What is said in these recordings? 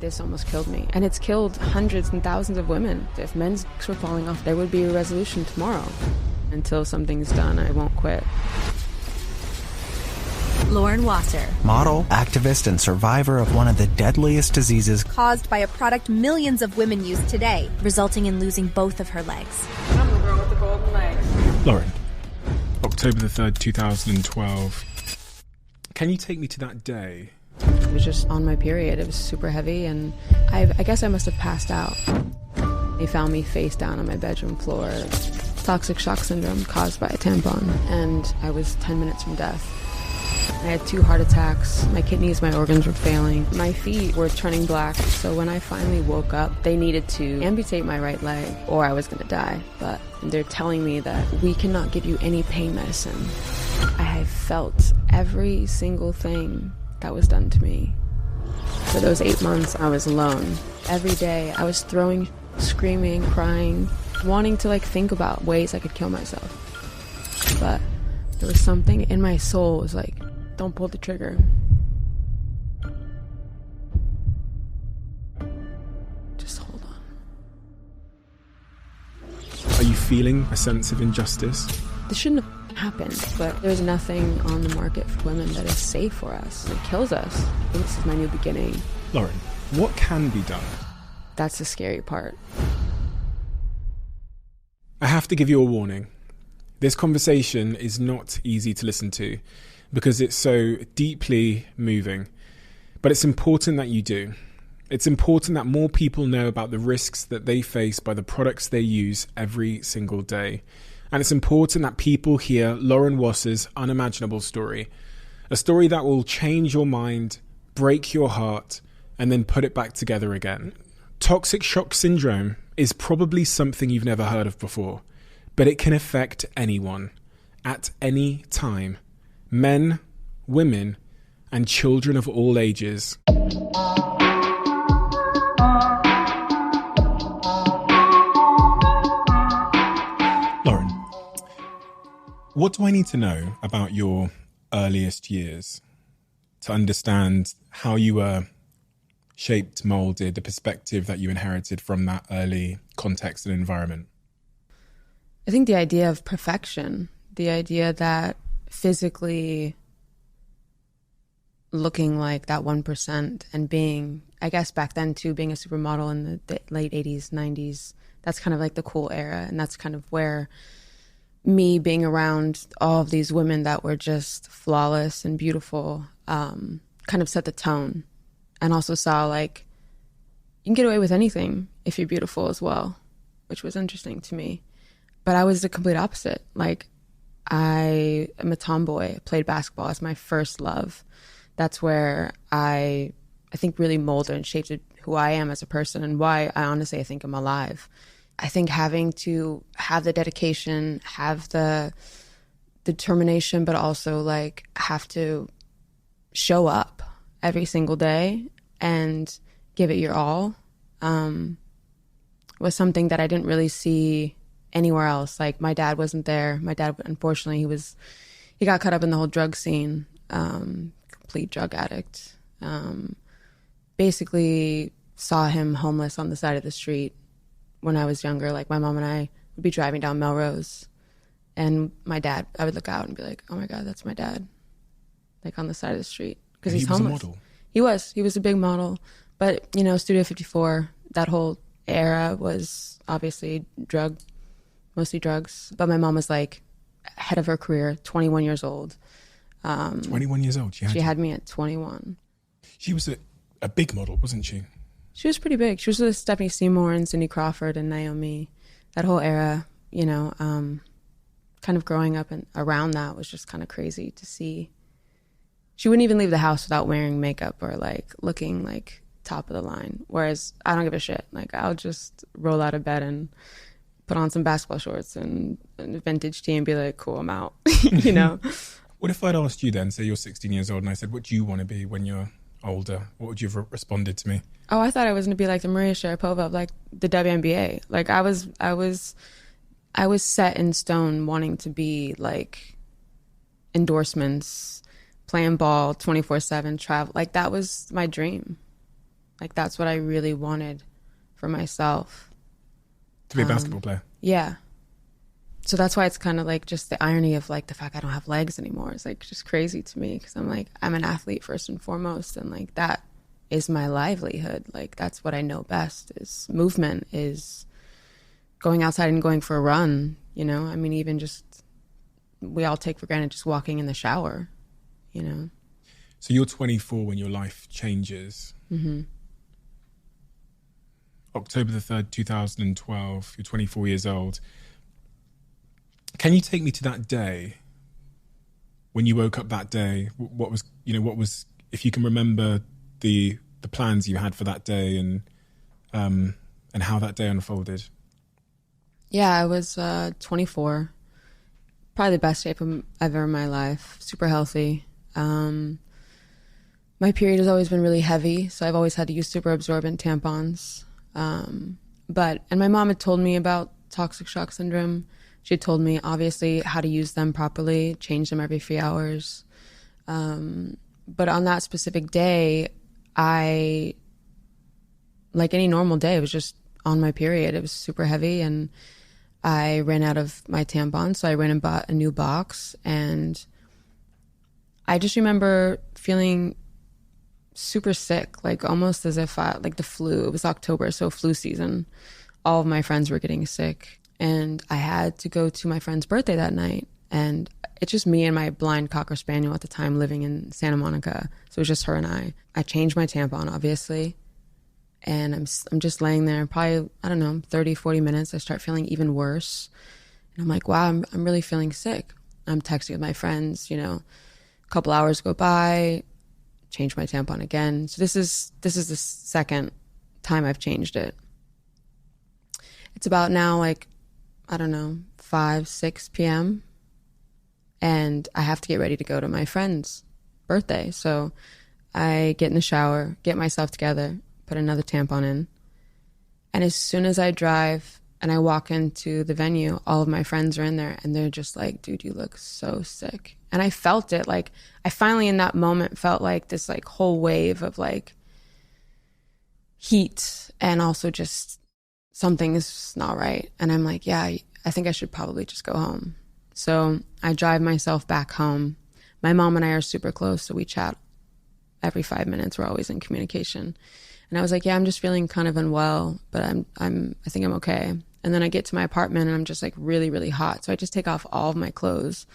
This almost killed me. And it's killed hundreds and thousands of women. If men's dicks were falling off, there would be a resolution tomorrow. Until something's done, I won't quit. Lauren Wasser. Model, activist, and survivor of one of the deadliest diseases Caused by a product millions of women use today, resulting in losing both of her legs. I'm the girl with the golden legs. Lauren, October the 3rd, 2012. Can you take me to that day? It was just on my period. It was super heavy, and I guess I must have passed out. They found me face down on my bedroom floor. Toxic shock syndrome caused by a tampon, and I was 10 minutes from death. I had 2 heart attacks. My kidneys, my organs were failing. My feet were turning black, so when I finally woke up, they needed to amputate my right leg, or I was going to die. But they're telling me that we cannot give you any pain medicine. I have felt every single thing that was done to me. For those 8 months, I was alone. Every day, I was throwing, screaming, crying, wanting to think about ways I could kill myself. But there was something in my soul. It was like, don't pull the trigger. Just hold on. Are you feeling a sense of injustice? This shouldn't have happened, but there's nothing on the market for women that is safe for us. It kills us. I think this is my new beginning. Lauren, what can be done? That's the scary part. I have to give you a warning. This conversation is not easy to listen to because it's so deeply moving. But it's important that you do. It's important that more people know about the risks that they face by the products they use every single day. And it's important that people hear Lauren Wasser's unimaginable story. A story that will change your mind, break your heart, and then put it back together again. Toxic shock syndrome is probably something you've never heard of before, but it can affect anyone, at any time. Men, women, and children of all ages. Lauren, what do I need to know about your earliest years to understand how you were shaped, molded, the perspective that you inherited from that early context and environment? I think the idea of perfection, the idea that physically looking like that 1% and being, I guess back then too, being a supermodel in the late 80s, 90s, that's kind of like the cool era. And that's kind of where me being around all of these women that were just flawless and beautiful kind of set the tone. And also saw you can get away with anything if you're beautiful as well, which was interesting to me. But I was the complete opposite. I am a tomboy. I played basketball as my first love. That's where I think really molded and shaped who I am as a person and why I think I'm alive. I think having to have the dedication, have the determination, but also have to show up every single day and give it your all was something that I didn't really see anywhere else. My dad wasn't there. My dad, unfortunately, he got caught up in the whole drug scene, complete drug addict. Basically saw him homeless on the side of the street when I was younger. My mom and I would be driving down Melrose, and my dad, I would look out and be like, oh my God, that's my dad, on the side of the street, because he's homeless. He was a big model. But, Studio 54, that whole era was obviously mostly drugs. But my mom was head of her career, 21 years old. 21 years old? She had me at 21. She was a big model, wasn't she? She was pretty big. She was with Stephanie Seymour and Cindy Crawford and Naomi. That whole era, kind of growing up and around that was just kind of crazy to see. She wouldn't even leave the house without wearing makeup or looking top of the line. Whereas I don't give a shit. I'll just roll out of bed and put on some basketball shorts and a vintage tee and be like, cool, I'm out, What if I'd asked you then, say you're 16 years old, and I said, what do you want to be when you're older? What would you have responded to me? Oh, I thought I was going to be like the Maria Sharapova of the WNBA. I was set in stone wanting to be endorsements, playing ball 24/7, travel. That was my dream. Like, that's what I really wanted for myself. To be a basketball player? Yeah. So that's why it's kind of like just the irony of like the fact I don't have legs anymore. It's like just crazy to me because I'm like, I'm an athlete first and foremost. And like that is my livelihood. Like that's what I know best is movement, is going outside and going for a run. You know, I mean, even just we all take for granted just walking in the shower, you know. So you're 24 when your life changes. Mm-hmm. October the 3rd, 2012, you're 24 years old. Can you take me to that day when you woke up that day? What was, if you can remember the plans you had for that day and how that day unfolded? Yeah, I was 24. Probably the best shape ever in my life. Super healthy. My period has always been really heavy, so I've always had to use super absorbent tampons. And my mom had told me about toxic shock syndrome. She had told me, obviously, how to use them properly, change them every 3 hours. But on that specific day, like any normal day, it was just on my period. It was super heavy, and I ran out of my tampons, so I ran and bought a new box. And I just remember feeling super sick, like almost as if like the flu. It was October, so flu season. All of my friends were getting sick, and I had to go to my friend's birthday that night. And it's just me and my blind Cocker Spaniel at the time living in Santa Monica. So it was just her and I. I changed my tampon, obviously. And I'm just laying there, probably, I don't know, 30, 40 minutes. I start feeling even worse. And I'm like, wow, I'm really feeling sick. I'm texting with my friends, a couple hours go by, change my tampon again. So this is the second time I've changed it. It's about now, like, I don't know, 5, 6 p.m. And I have to get ready to go to my friend's birthday. So I get in the shower, get myself together, put another tampon in. And as soon as I drive and I walk into the venue, all of my friends are in there and they're just like, dude, you look so sick. And I felt it. Like, I finally in that moment felt like this like whole wave of like heat and also just something is not right. And I'm like, yeah, I think I should probably just go home. So I drive myself back home. My mom and I are super close, so we chat every 5 minutes. We're always in communication. And I was like, yeah, I'm just feeling kind of unwell, but I think I'm okay. And then I get to my apartment and I'm just like really, really hot. So I just take off all of my clothes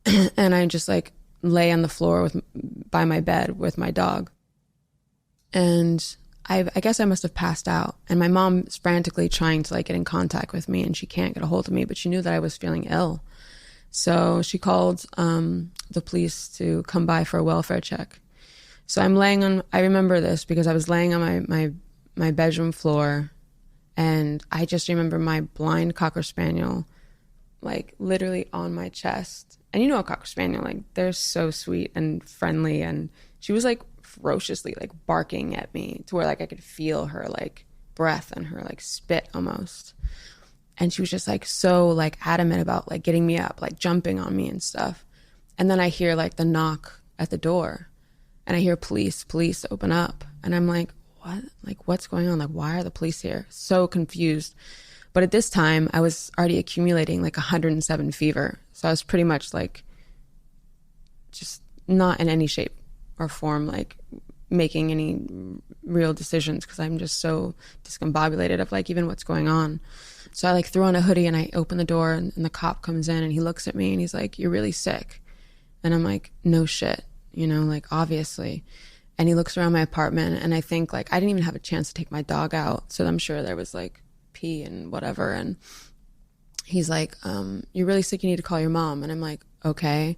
and I just like lay on the floor by my bed with my dog. And I guess I must have passed out. And my mom's frantically trying to like get in contact with me and she can't get a hold of me, but she knew that I was feeling ill. So she called the police to come by for a welfare check. So I'm laying on, I remember this because I was laying on my bedroom floor and I just remember my blind Cocker Spaniel like literally on my chest. And you know a Cocker Spaniel, like they're so sweet and friendly, and she was like ferociously like barking at me to where like I could feel her like breath and her like spit almost. And she was just like so like adamant about like getting me up, like jumping on me and stuff. And then I hear like the knock at the door. And I hear police open up. And I'm like, what? Like, what's going on? Like, why are the police here? So confused. But at this time, I was already accumulating like 107 fever. So I was pretty much like just not in any shape or form, like making any real decisions because I'm just so discombobulated of like even what's going on. So I like threw on a hoodie and I open the door and the cop comes in and he looks at me and he's like, you're really sick. And I'm like, no shit. Like obviously. And he looks around my apartment and I think like I didn't even have a chance to take my dog out. So I'm sure there was like pee and whatever. And he's like, you're really sick, you need to call your mom. And I'm like, okay.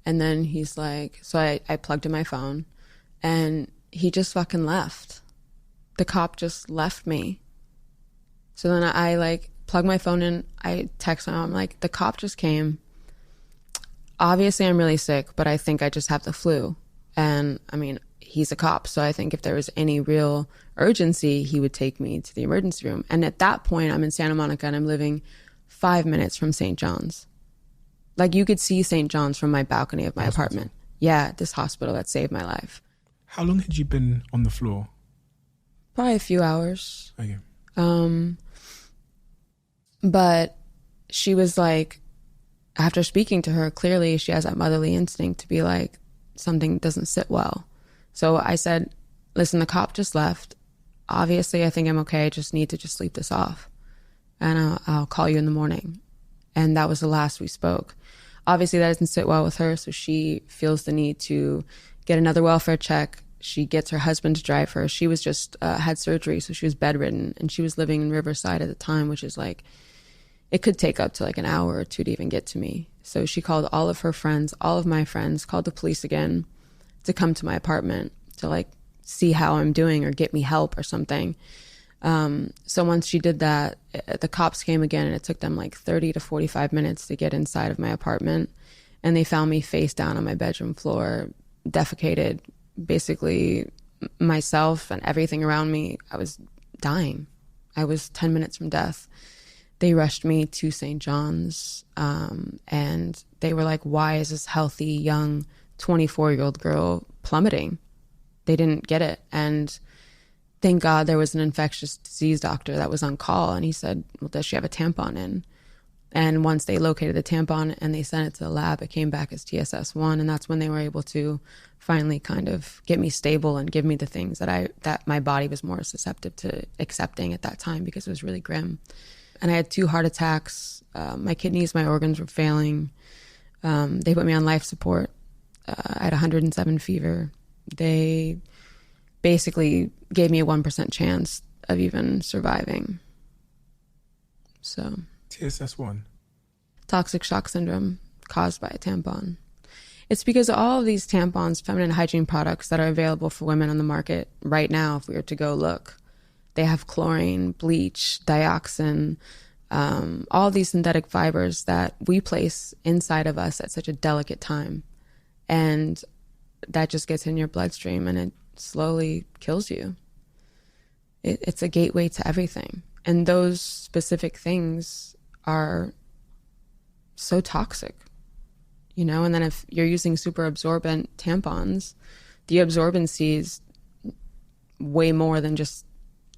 And then he's like, so I plugged in my phone and he just fucking left. The cop just left me. So then I like plug my phone in, I text my mom, like the cop just came. Obviously, I'm really sick, but I think I just have the flu. And I mean, he's a cop. So I think if there was any real urgency, he would take me to the emergency room. And at that point, I'm in Santa Monica and I'm living 5 minutes from St. John's. Like you could see St. John's from my balcony of my apartment. Yeah, this hospital that saved my life. How long had you been on the floor? Probably a few hours. Okay. But she was like, after speaking to her, clearly she has that motherly instinct to be like, something doesn't sit well. So I said, listen, the cop just left. Obviously, I think I'm okay. I just need to just sleep this off. And I'll call you in the morning. And that was the last we spoke. Obviously, that doesn't sit well with her. So she feels the need to get another welfare check. She gets her husband to drive her. She was just had surgery, so she was bedridden. And she was living in Riverside at the time, which is like, it could take up to like an hour or two to even get to me. So she called all of her friends, all of my friends, called the police again to come to my apartment to like see how I'm doing or get me help or something. So once she did that, the cops came again, and it took them like 30 to 45 minutes to get inside of my apartment. And they found me face down on my bedroom floor, defecated, basically myself and everything around me. I was dying. I was 10 minutes from death. They rushed me to St. John's, and they were like, why is this healthy, young 24-year-old girl plummeting? They didn't get it. And thank God there was an infectious disease doctor that was on call, and he said, well, does she have a tampon in? And once they located the tampon and they sent it to the lab, it came back as TSS1, and that's when they were able to finally kind of get me stable and give me the things that my body was more susceptible to accepting at that time, because it was really grim. And I had 2 heart attacks. My kidneys, my organs were failing. They put me on life support. I had 107 fever. They basically gave me a 1% chance of even surviving. So TSS1? Toxic shock syndrome caused by a tampon. It's because all of these tampons, feminine hygiene products that are available for women on the market right now, if we were to go look, they have chlorine, bleach, dioxin, all these synthetic fibers that we place inside of us at such a delicate time. And that just gets in your bloodstream and it slowly kills you. It's a gateway to everything. And those specific things are so toxic, you know? And then if you're using super absorbent tampons, the absorbency is way more than just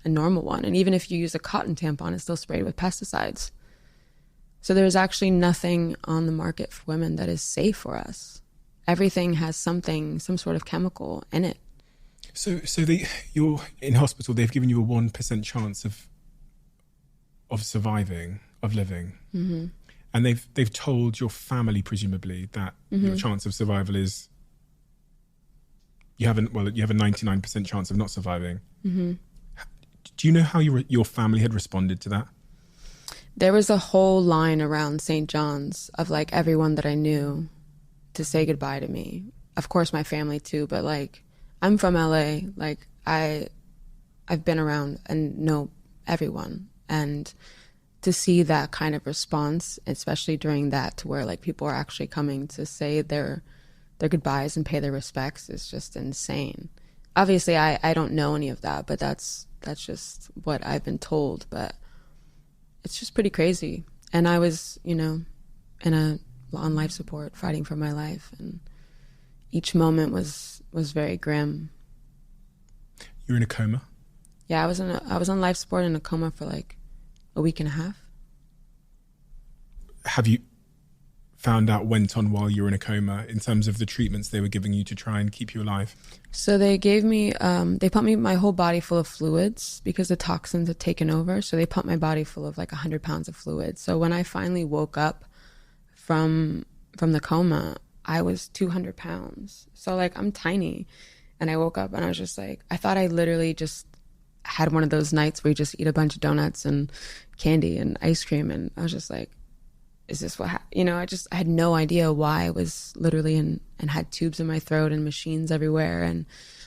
a normal one. And even if you use a cotton tampon, it's still sprayed with pesticides. So there's actually nothing on the market for women that is safe for us. Everything has some sort of chemical in it. So you're in hospital. They've given you a 1% chance of surviving, of living, Mm-hmm. and they've told your family presumably that Mm-hmm. your chance of survival is you have a 99% chance of not surviving. Mm-hmm. Do you know how your family had responded to that? There was a whole line around St. John's of like everyone that I knew to say goodbye to me. Of course, my family too, but like I'm from LA. Like I've been around and know everyone, and to see that kind of response, especially during that, to where like people are actually coming to say their goodbyes and pay their respects, is just insane. Obviously, I don't know any of that, but that's just what I've been told. But it's just pretty crazy. And I was, on life support, fighting for my life, and each moment was very grim. You're in a coma? Yeah, I was on life support in a coma for like a week and a half. Have you found out went on while you were in a coma in terms of the treatments they were giving you to try and keep you alive? So they gave me, they pumped me my whole body full of fluids because the toxins had taken over. So they pumped my body full of like 100 pounds of fluid. So when I finally woke up from the coma, I was 200 pounds. So like I'm tiny. And I woke up and I was just like, I thought I literally just had one of those nights where you just eat a bunch of donuts and candy and ice cream. And I was just like, is this what happened? I had no idea why I was literally and had tubes in my throat and machines everywhere. And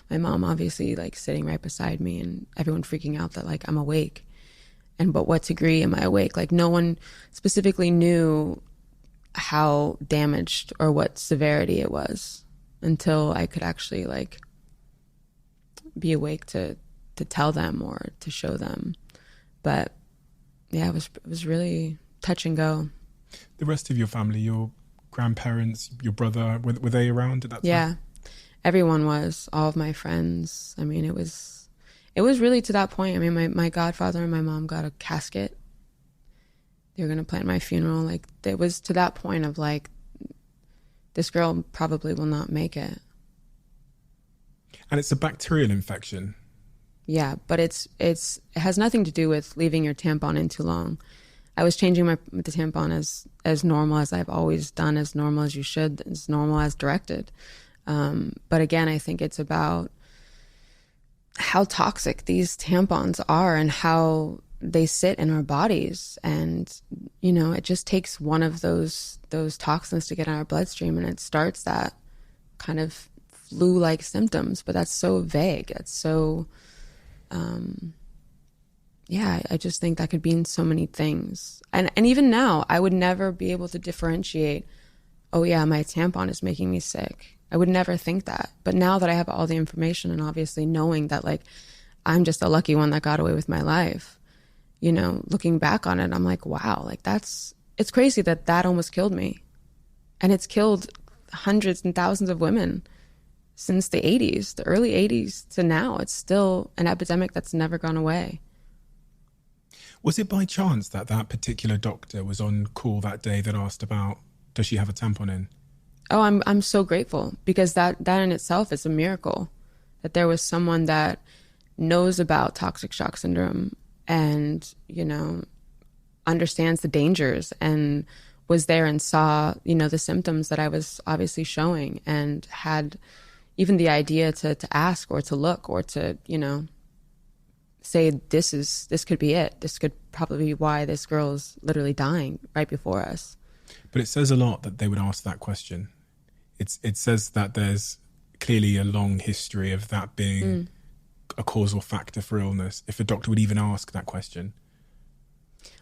my mom obviously like sitting right beside me and everyone freaking out that like I'm awake. But what degree am I awake? Like no one specifically knew how damaged or what severity it was until I could actually like be awake to tell them or to show them. But yeah, it was really touch and go. The rest of your family, your grandparents, your brother, were they around at that time? Yeah, everyone was, all of my friends. I mean, it was it was really to that point. I mean, my godfather and my mom got a casket. They were going to plan my funeral. Like, it was to that point of like, this girl probably will not make it. And it's a bacterial infection. Yeah, but it has nothing to do with leaving your tampon in too long. I was changing the tampon as normal as I've always done, as normal as you should, as normal as directed. But again, I think it's about how toxic these tampons are and how they sit in our bodies. And, you know, it just takes one of those toxins to get in our bloodstream, and it starts that kind of flu-like symptoms. But that's so vague. That's so... yeah, I just think that could mean so many things. And even now, I would never be able to differentiate, oh yeah, my tampon is making me sick. I would never think that. But now that I have all the information, and obviously knowing that like I'm just a lucky one that got away with my life, you know, looking back on it, I'm like, wow, like it's crazy that almost killed me. And it's killed hundreds and thousands of women since the 80s, the early 80s to now. It's still an epidemic that's never gone away. Was it by chance that particular doctor was on call that day that asked about, does she have a tampon in? Oh, I'm so grateful, because that in itself is a miracle, that there was someone that knows about toxic shock syndrome and, you know, understands the dangers and was there and saw, you know, the symptoms that I was obviously showing, and had even the idea to ask or to look or to, you know, say this could be it. This could probably be why this girl is literally dying right before us. But it says a lot that they would ask that question. It says that there's clearly a long history of that being a causal factor for illness, if a doctor would even ask that question.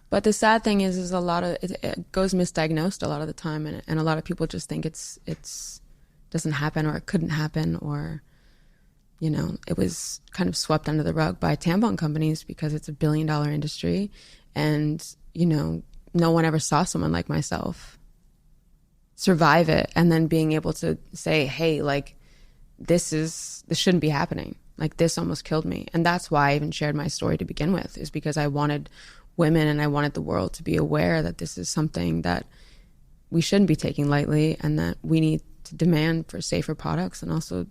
But the sad thing is a lot of it goes misdiagnosed a lot of the time, and a lot of people just think it's doesn't happen, or it couldn't happen, or, you know, it was kind of swept under the rug by tampon companies because it's $1 billion industry, and, you know, no one ever saw someone like myself survive it and then being able to say, hey, like, this shouldn't be happening. Like, this almost killed me. And that's why I even shared my story to begin with, is because I wanted women and I wanted the world to be aware that this is something that we shouldn't be taking lightly, and that we need to demand for safer products, and also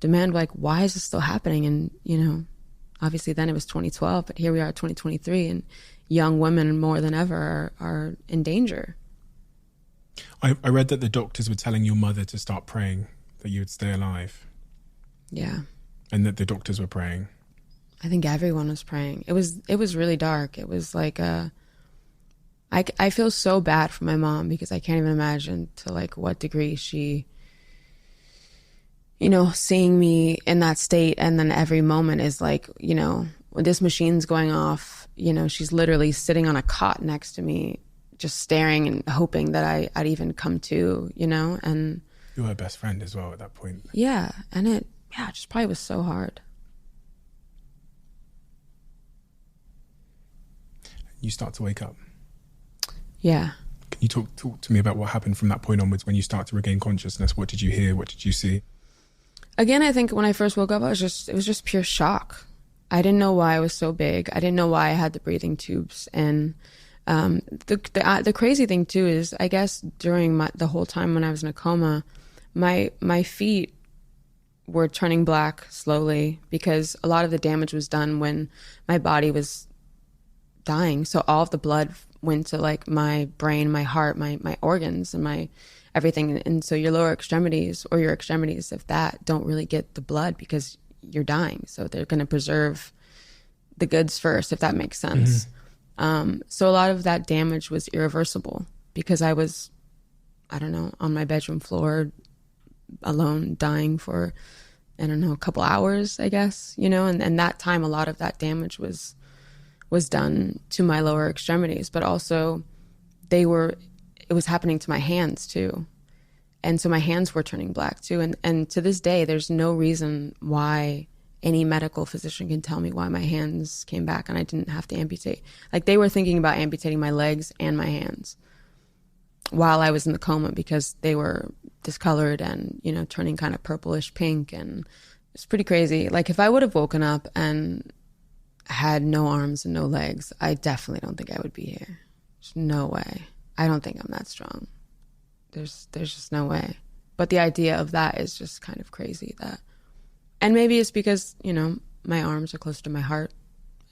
demand, like, why is this still happening? And, you know, obviously then it was 2012, but here we are 2023, and young women more than ever are in danger. I read that the doctors were telling your mother to start praying that you would stay alive. Yeah. And that the doctors were praying. I think everyone was praying. It was really dark. It was like I feel so bad for my mom, because I can't even imagine to like what degree she, you know, seeing me in that state, and then every moment is like, you know, when this machine's going off, you know, she's literally sitting on a cot next to me, just staring and hoping that I'd even come to, you know. And you were her best friend as well at that point. Yeah, and it just probably was so hard. You start to wake up. Yeah. Can you talk to me about what happened from that point onwards, when you start to regain consciousness? What did you hear? What did you see? Again, I think when I first woke up, it was just pure shock. I didn't know why I was so big. I didn't know why I had the breathing tubes. And the crazy thing too is, I guess during the whole time when I was in a coma, my feet were turning black slowly, because a lot of the damage was done when my body was dying. So all of the blood went to like my brain, my heart, my organs, and my everything. And so your lower extremities, or your extremities, if that, don't really get the blood because you're dying. So they're going to preserve the goods first, if that makes sense. Mm-hmm. So a lot of that damage was irreversible, because I was, I don't know, on my bedroom floor alone, dying for, I don't know, a couple hours, I guess, you know, and that time, a lot of that damage was done to my lower extremities, but also it was happening to my hands too. And so my hands were turning black too. And to this day, there's no reason why any medical physician can tell me why my hands came back and I didn't have to amputate. Like, they were thinking about amputating my legs and my hands while I was in the coma, because they were discolored and, you know, turning kind of purplish pink. And it's pretty crazy. Like, if I would have woken up and had no arms and no legs, I definitely don't think I would be here. There's no way. I don't think I'm that strong. There's just no way. But the idea of that is just kind of crazy. And maybe it's because, you know, my arms are close to my heart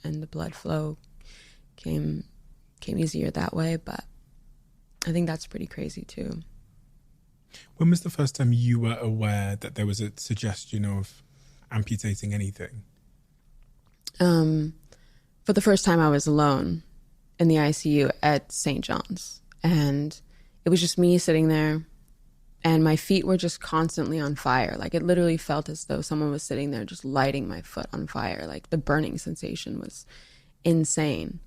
and the blood flow came easier that way. But I think that's pretty crazy too. When was the first time you were aware that there was a suggestion of amputating anything? For the first time, I was alone in the ICU at St. John's. And it was just me sitting there. And my feet were just constantly on fire. Like, it literally felt as though someone was sitting there just lighting my foot on fire. Like, the burning sensation was insane.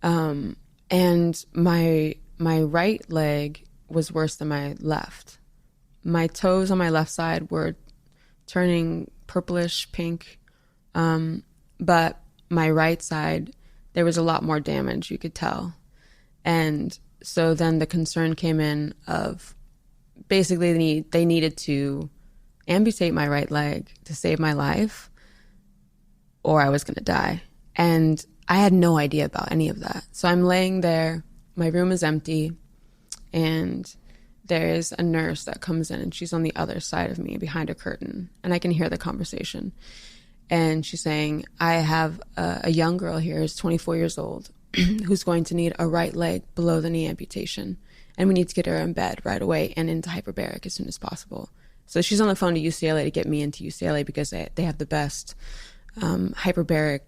And my right leg was worse than my left. My toes on my left side were turning purplish pink. But my right side, there was a lot more damage, you could tell. And so then the concern came in of basically they needed to amputate my right leg to save my life, or I was going to die. And I had no idea about any of that. So I'm laying there, my room is empty, and there's a nurse that comes in, and she's on the other side of me behind a curtain, and I can hear the conversation. And she's saying, I have a young girl here who's 24 years old who's going to need a right leg below the knee amputation. And we need to get her in bed right away and into hyperbaric as soon as possible. So she's on the phone to UCLA to get me into UCLA because they have the best hyperbaric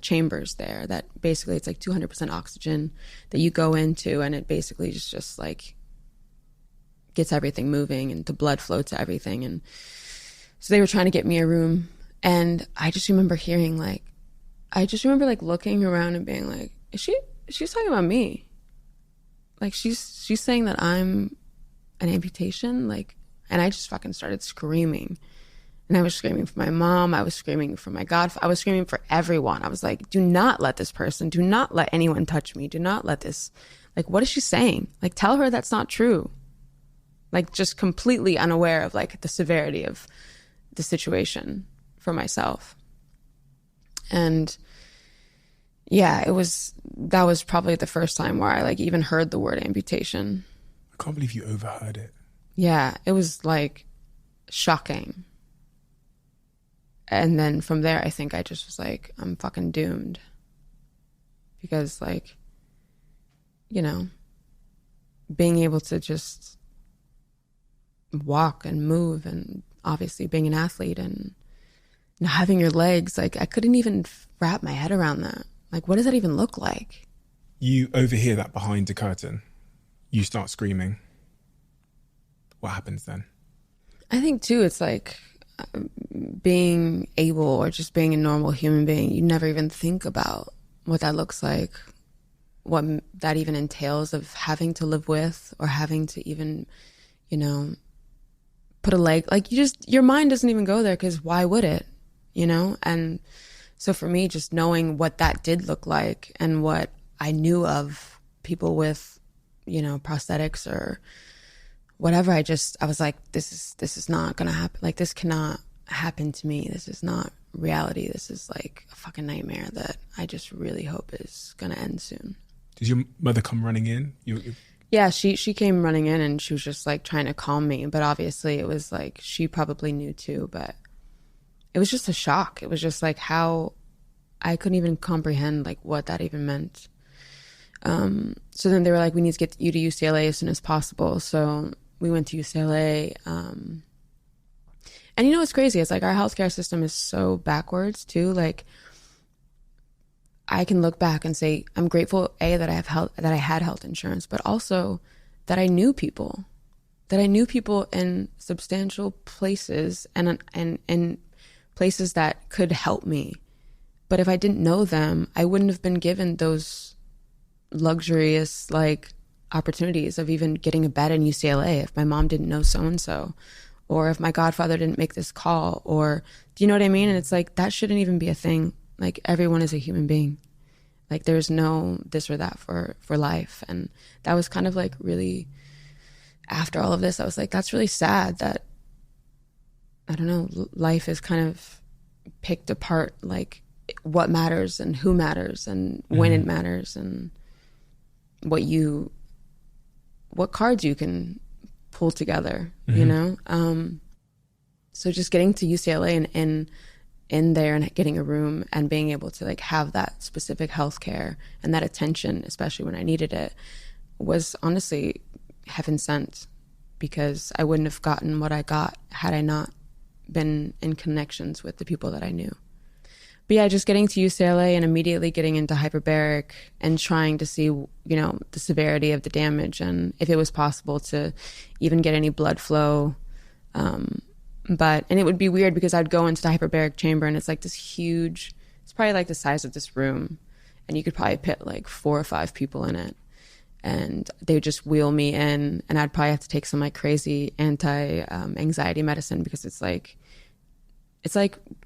chambers there that basically it's like 200% oxygen that you go into, and it basically just like gets everything moving and the blood flow to everything. And so they were trying to get me a room. And I just remember hearing looking around and being like, she's talking about me. Like she's saying that I'm an amputation. Like, and I just fucking started screaming. And I was screaming for my mom. I was screaming for my godfather. I was screaming for everyone. I was like, do not let anyone touch me. Do not let this, like, what is she saying? Like, tell her that's not true. Like, just completely unaware of like the severity of the situation for myself. And yeah, that was probably the first time where I like even heard the word amputation. I can't believe you overheard it. Yeah, it was like shocking. And then from there, I think I just was like, I'm fucking doomed. Because like, you know, being able to just walk and move, and obviously being an athlete and not having your legs, like I couldn't even wrap my head around that. Like, what does that even look like? You overhear that behind the curtain. You start screaming. What happens then? I think too, it's like being able, or just being a normal human being, you never even think about what that looks like, what that even entails of having to live with, or having to even, you know, put a leg, like your mind doesn't even go there, because why would it, you know? And so for me, just knowing what that did look like and what I knew of people with, you know, prosthetics or whatever, I was like, this is not gonna happen. Like, this cannot happen to me. This is not reality. This is like a fucking nightmare that I just really hope is gonna end soon. Did your mother come running in? Yeah, she came running in, and she was just like trying to calm me. But obviously it was like, she probably knew too, but it was just a shock. It was just like how I couldn't even comprehend like what that even meant. So then they were like, we need to get you to UCLA as soon as possible. So we went to UCLA. And you know what's crazy? It's like our healthcare system is so backwards too. Like, I can look back and say I'm grateful that I had health insurance, but also that I knew people in substantial places and places that could help me. But if I didn't know them, I wouldn't have been given those luxurious like opportunities of even getting a bed in UCLA if my mom didn't know so-and-so, or if my godfather didn't make this call, or do you know what I mean? And it's like, that shouldn't even be a thing. Like, everyone is a human being. Like, there's no this or that for life. And that was kind of like really, after all of this, I was like, that's really sad that, I don't know, life is kind of picked apart like what matters and who matters and when it matters and what cards you can pull together, you know? So just getting to UCLA and in there and getting a room and being able to like have that specific healthcare and that attention, especially when I needed it, was honestly heaven sent, because I wouldn't have gotten what I got had I not been in connections with the people that I knew. But yeah, just getting to UCLA and immediately getting into hyperbaric and trying to see, you know, the severity of the damage and if it was possible to even get any blood flow. And it would be weird because I'd go into the hyperbaric chamber and it's like this huge, it's probably like the size of this room, and you could probably fit like 4 or 5 people in it. And they would just wheel me in, and I'd probably have to take some like crazy anxiety medicine, because it's like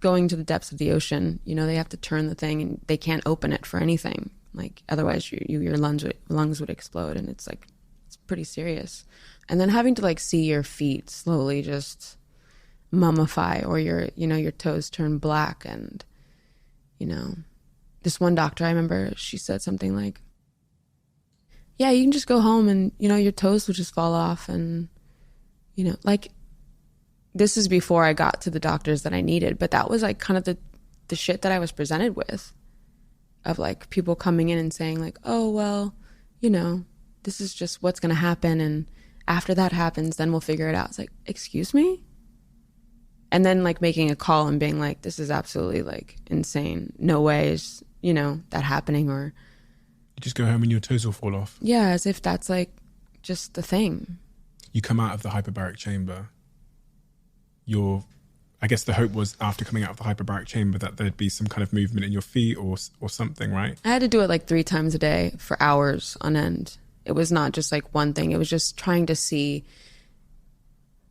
going to the depths of the ocean. You know, they have to turn the thing and they can't open it for anything. Like otherwise your lungs would explode, and it's like, it's pretty serious. And then having to like see your feet slowly just mummify, or your toes turn black. And, you know, this one doctor, I remember, she said something like, yeah, you can just go home and, you know, your toes will just fall off. And, you know, like, this is before I got to the doctors that I needed, but that was like kind of the shit that I was presented with, of like people coming in and saying like, oh, well, you know, this is just what's going to happen. And after that happens, then we'll figure it out. It's like, excuse me? And then like making a call and being like, this is absolutely like insane. No way is, you know, that happening. Or you just go home and your toes will fall off. Yeah, as if that's like just the thing. You come out of the hyperbaric chamber. I guess the hope was after coming out of the hyperbaric chamber that there'd be some kind of movement in your feet or something, right? I had to do it like 3 times a day for hours on end. It was not just like one thing. It was just trying to see,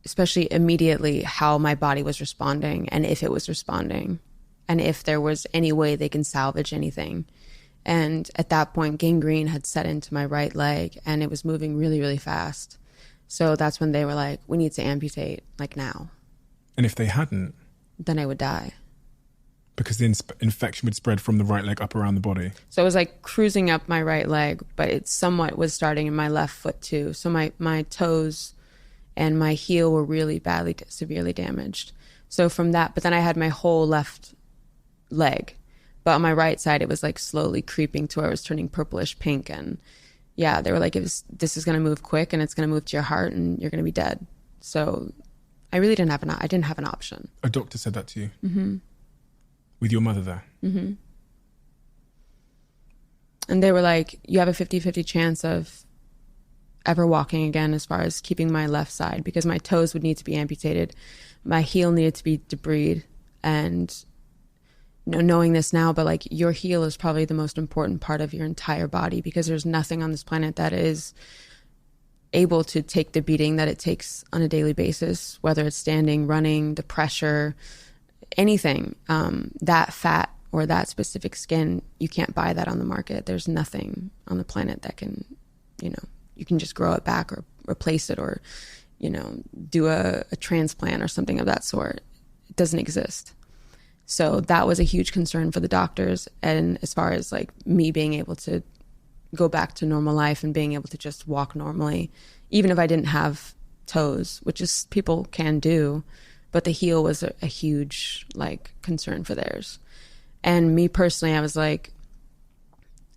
especially immediately, how my body was responding and if it was responding and if there was any way they can salvage anything. And at that point, gangrene had set into my right leg and it was moving really, really fast. So that's when they were like, we need to amputate, like now. And if they hadn't? Then I would die. Because the infection would spread from the right leg up around the body. So it was like cruising up my right leg, but it somewhat was starting in my left foot too. So my toes and my heel were really badly, severely damaged. So from that, but then I had my whole left leg. But on my right side, it was like slowly creeping to where it was turning purplish pink. And yeah, they were like, this is going to move quick and it's going to move to your heart and you're going to be dead. So I really didn't have an option. A doctor said that to you? Mm-hmm. With your mother there? Mm-hmm. And they were like, you have a 50-50 chance of ever walking again, as far as keeping my left side, because my toes would need to be amputated. My heel needed to be debrided. And you know, knowing this now, but like your heel is probably the most important part of your entire body, because there's nothing on this planet that is able to take the beating that it takes on a daily basis, whether it's standing, running, the pressure, anything. That fat or that specific skin, you can't buy that on the market. There's nothing on the planet that can, you know, you can just grow it back or replace it or, you know, do a transplant or something of that sort. It doesn't exist. So that was a huge concern for the doctors. And as far as like me being able to go back to normal life and being able to just walk normally, even if I didn't have toes, which is people can do, but the heel was a huge like concern for theirs. And me personally, I was like,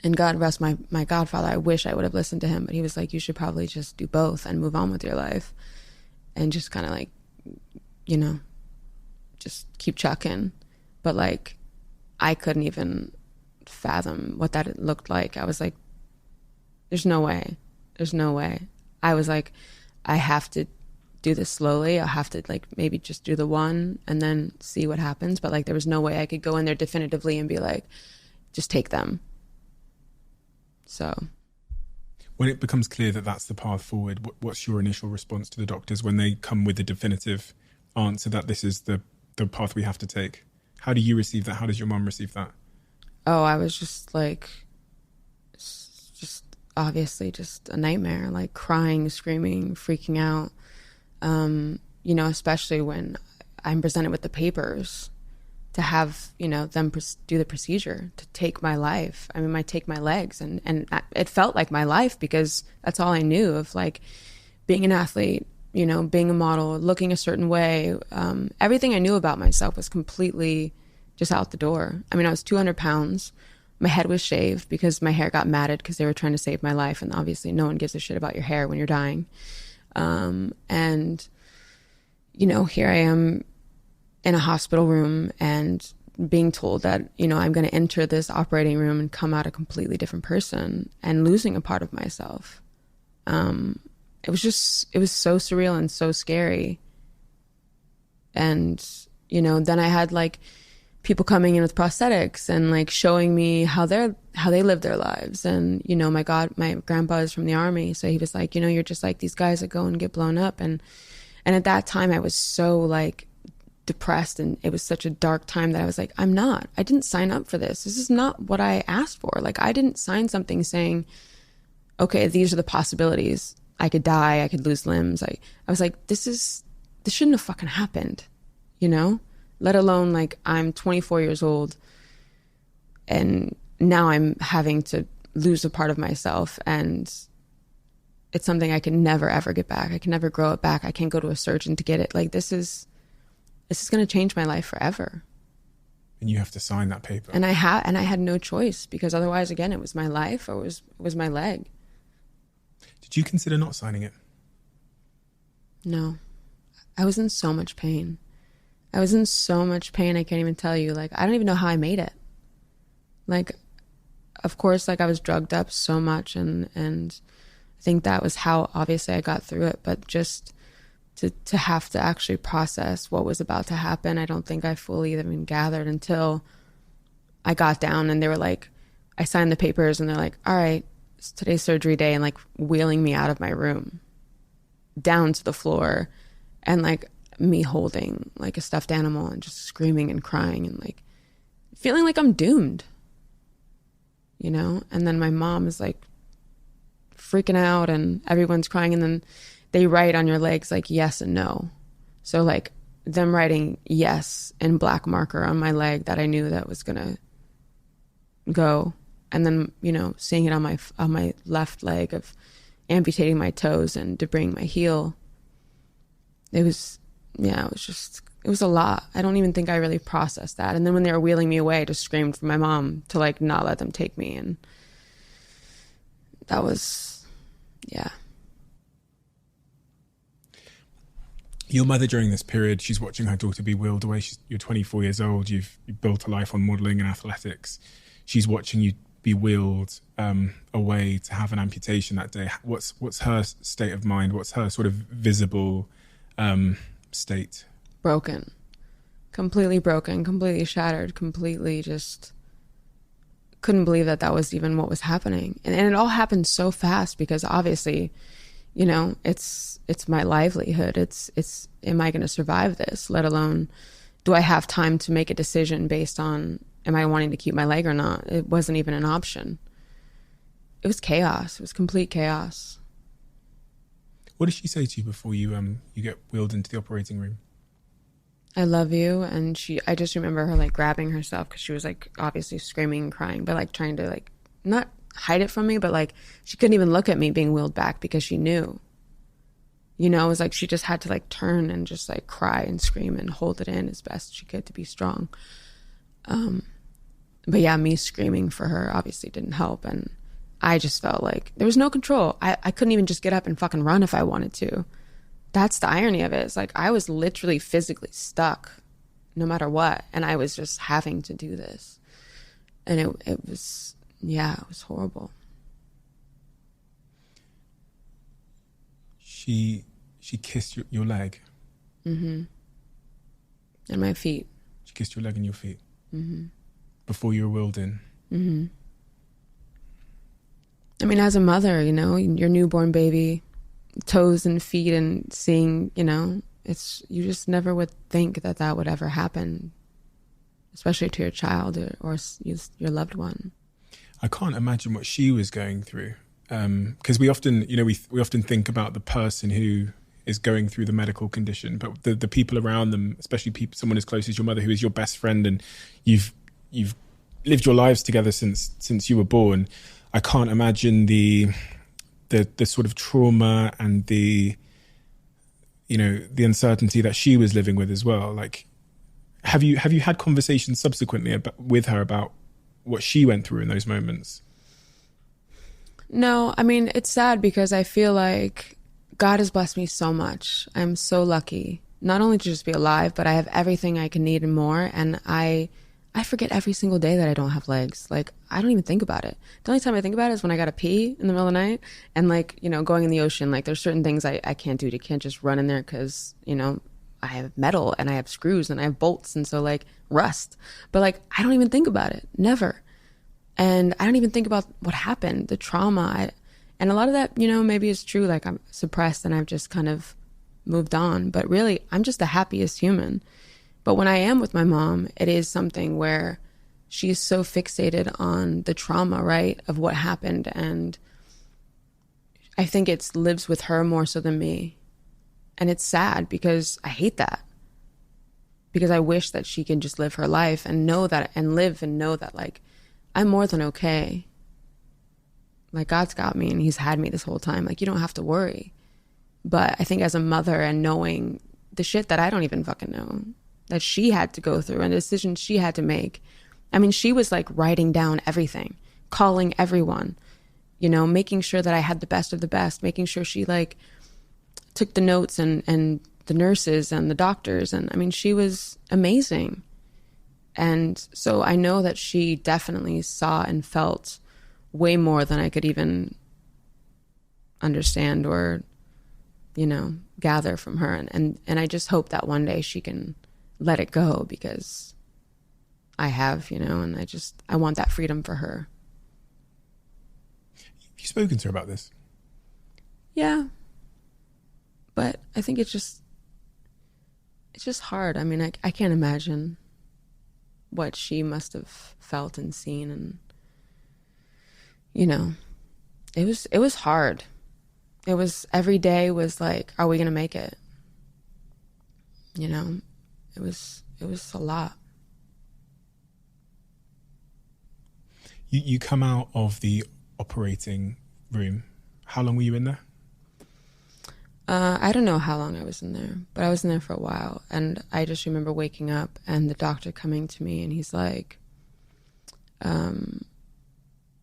and God rest my godfather, I wish I would have listened to him, but he was like, you should probably just do both and move on with your life and just kind of like, you know, just keep chucking. But like, I couldn't even fathom what that looked like. I was like, there's no way. There's no way. I was like, I have to do this slowly. I'll have to like maybe just do the one and then see what happens. But like, there was no way I could go in there definitively and be like, just take them. So when it becomes clear that that's the path forward, what's your initial response to the doctors when they come with the definitive answer that this is the path we have to take? How do you receive that? How does your mum receive that? Oh, I was just like, just obviously just a nightmare, like crying, screaming, freaking out. You know, especially when I'm presented with the papers to have, you know, them do the procedure to take my life. I mean, take my legs, and it felt like my life because that's all I knew of, like being an athlete, you know, being a model, looking a certain way. Everything I knew about myself was completely just out the door. I mean, I was 200 pounds. My head was shaved because my hair got matted because they were trying to save my life. And obviously no one gives a shit about your hair when you're dying. And, you know, here I am in a hospital room and being told that, you know, I'm going to enter this operating room and come out a completely different person and losing a part of myself. It was so surreal and so scary. And, you know, then I had like people coming in with prosthetics and like showing me how they live their lives. And, you know, my grandpa is from the army. So he was like, you know, you're just like these guys that go and get blown up. And at that time I was so like depressed, and it was such a dark time that I was like, I didn't sign up for this. This is not what I asked for. Like, I didn't sign something saying, okay, these are the possibilities. I could die. I could lose limbs. I was like, this shouldn't have fucking happened, you know? Let alone like I'm 24 years old and now I'm having to lose a part of myself, and it's something I can never ever get back. I can never grow it back. I can't go to a surgeon to get it. Like this is going to change my life forever. And you have to sign that paper. And I had no choice, because otherwise, again, it was my life or it was my leg. Did you consider not signing it? No. I was in so much pain. I can't even tell you. Like, I don't even know how I made it. Like, of course, like I was drugged up so much, and I think that was how obviously I got through it. But just to have to actually process what was about to happen, I don't think I fully even gathered until I got down and they were like, I signed the papers and they're like, all right, it's today's surgery day, and like wheeling me out of my room down to the floor, and like me holding like a stuffed animal and just screaming and crying and like feeling like I'm doomed, you know? And then my mom is like freaking out and everyone's crying, and then they write on your legs like yes and no. So like them writing yes in black marker on my leg that I knew that was gonna go, and then, you know, seeing it on my left leg of amputating my toes and debris my heel. It was a lot. I don't even think I really processed that. And then when they were wheeling me away, I just screamed for my mom to like not let them take me. And that was, yeah. Your mother during this period, she's watching her daughter be wheeled away. You're 24 years old. You've built a life on modelling and athletics. She's watching you be wheeled away to have an amputation that day. What's her state of mind? What's her sort of visible state? Broken, completely shattered, completely just couldn't believe that was even what was happening. And it all happened so fast because obviously, you know, it's my livelihood. It's am I going to survive this? Let alone, do I have time to make a decision based on, am I wanting to keep my leg or not? It wasn't even an option. It was chaos. It was complete chaos. What did she say to you before you get wheeled into the operating room? I love you. And I just remember her like grabbing herself because she was like obviously screaming and crying, but like trying to like not hide it from me, but like she couldn't even look at me being wheeled back because she knew, you know, it was like she just had to like turn and just like cry and scream and hold it in as best she could to be strong. But yeah, me screaming for her obviously didn't help. And I just felt like there was no control. I couldn't even just get up and fucking run if I wanted to. That's the irony of it. It's like I was literally physically stuck no matter what. And I was just having to do this. And it was, yeah, it was horrible. She kissed your leg? Mm-hmm. And my feet. She kissed your leg and your feet? Mm-hmm. Before you were wheeled in? Mm-hmm. I mean, as a mother, you know, your newborn baby, toes and feet, and seeing, you know, you just never would think that would ever happen, especially to your child or your loved one. I can't imagine what she was going through, because we often, you know, we often think about the person who is going through the medical condition, but the people around them, especially someone as close as your mother, who is your best friend, and you've lived your lives together since you were born. I can't imagine the sort of trauma and the uncertainty that she was living with as well. Like, have you had conversations subsequently with her about what she went through in those moments? No, I mean, it's sad because I feel like God has blessed me so much. I'm so lucky, not only to just be alive, but I have everything I can need and more. And I forget every single day that I don't have legs. Like, I don't even think about it. The only time I think about it is when I gotta pee in the middle of the night and, like, going in the ocean. Like, there's certain things I can't do. You can't just run in there because, I have metal and I have screws and I have bolts. And so, like, rust. But, like, I don't even think about it. Never. And I don't even think about what happened, the trauma. And a lot of that, maybe is true. Like, I'm suppressed and I've just kind of moved on. But really, I'm just the happiest human. But when I am with my mom, it is something where she's so fixated on the trauma, right, of what happened. And I think it lives with her more so than me. And it's sad because I hate that. Because I wish that she can just live her life and know that, and live and know that, like, I'm more than okay. Like, God's got me and he's had me this whole time. Like, you don't have to worry. But I think as a mother and knowing the shit that I don't even fucking know, that she had to go through and the decisions she had to make. I mean, she was like writing down everything, calling everyone, making sure that I had the best of the best, making sure she like took the notes and the nurses and the doctors. And I mean, she was amazing. And so I know that she definitely saw and felt way more than I could even understand or, gather from her. And I just hope that one day she can let it go, because I have, and I want that freedom for her. Have you spoken to her about this? Yeah. But I think it's just hard. I mean, I can't imagine what she must have felt and seen, and it was hard. It was, every day was like, are we gonna make it? It was a lot. You come out of the operating room. How long were you in there? I don't know how long I was in there, but I was in there for a while. And I just remember waking up and the doctor coming to me and he's like,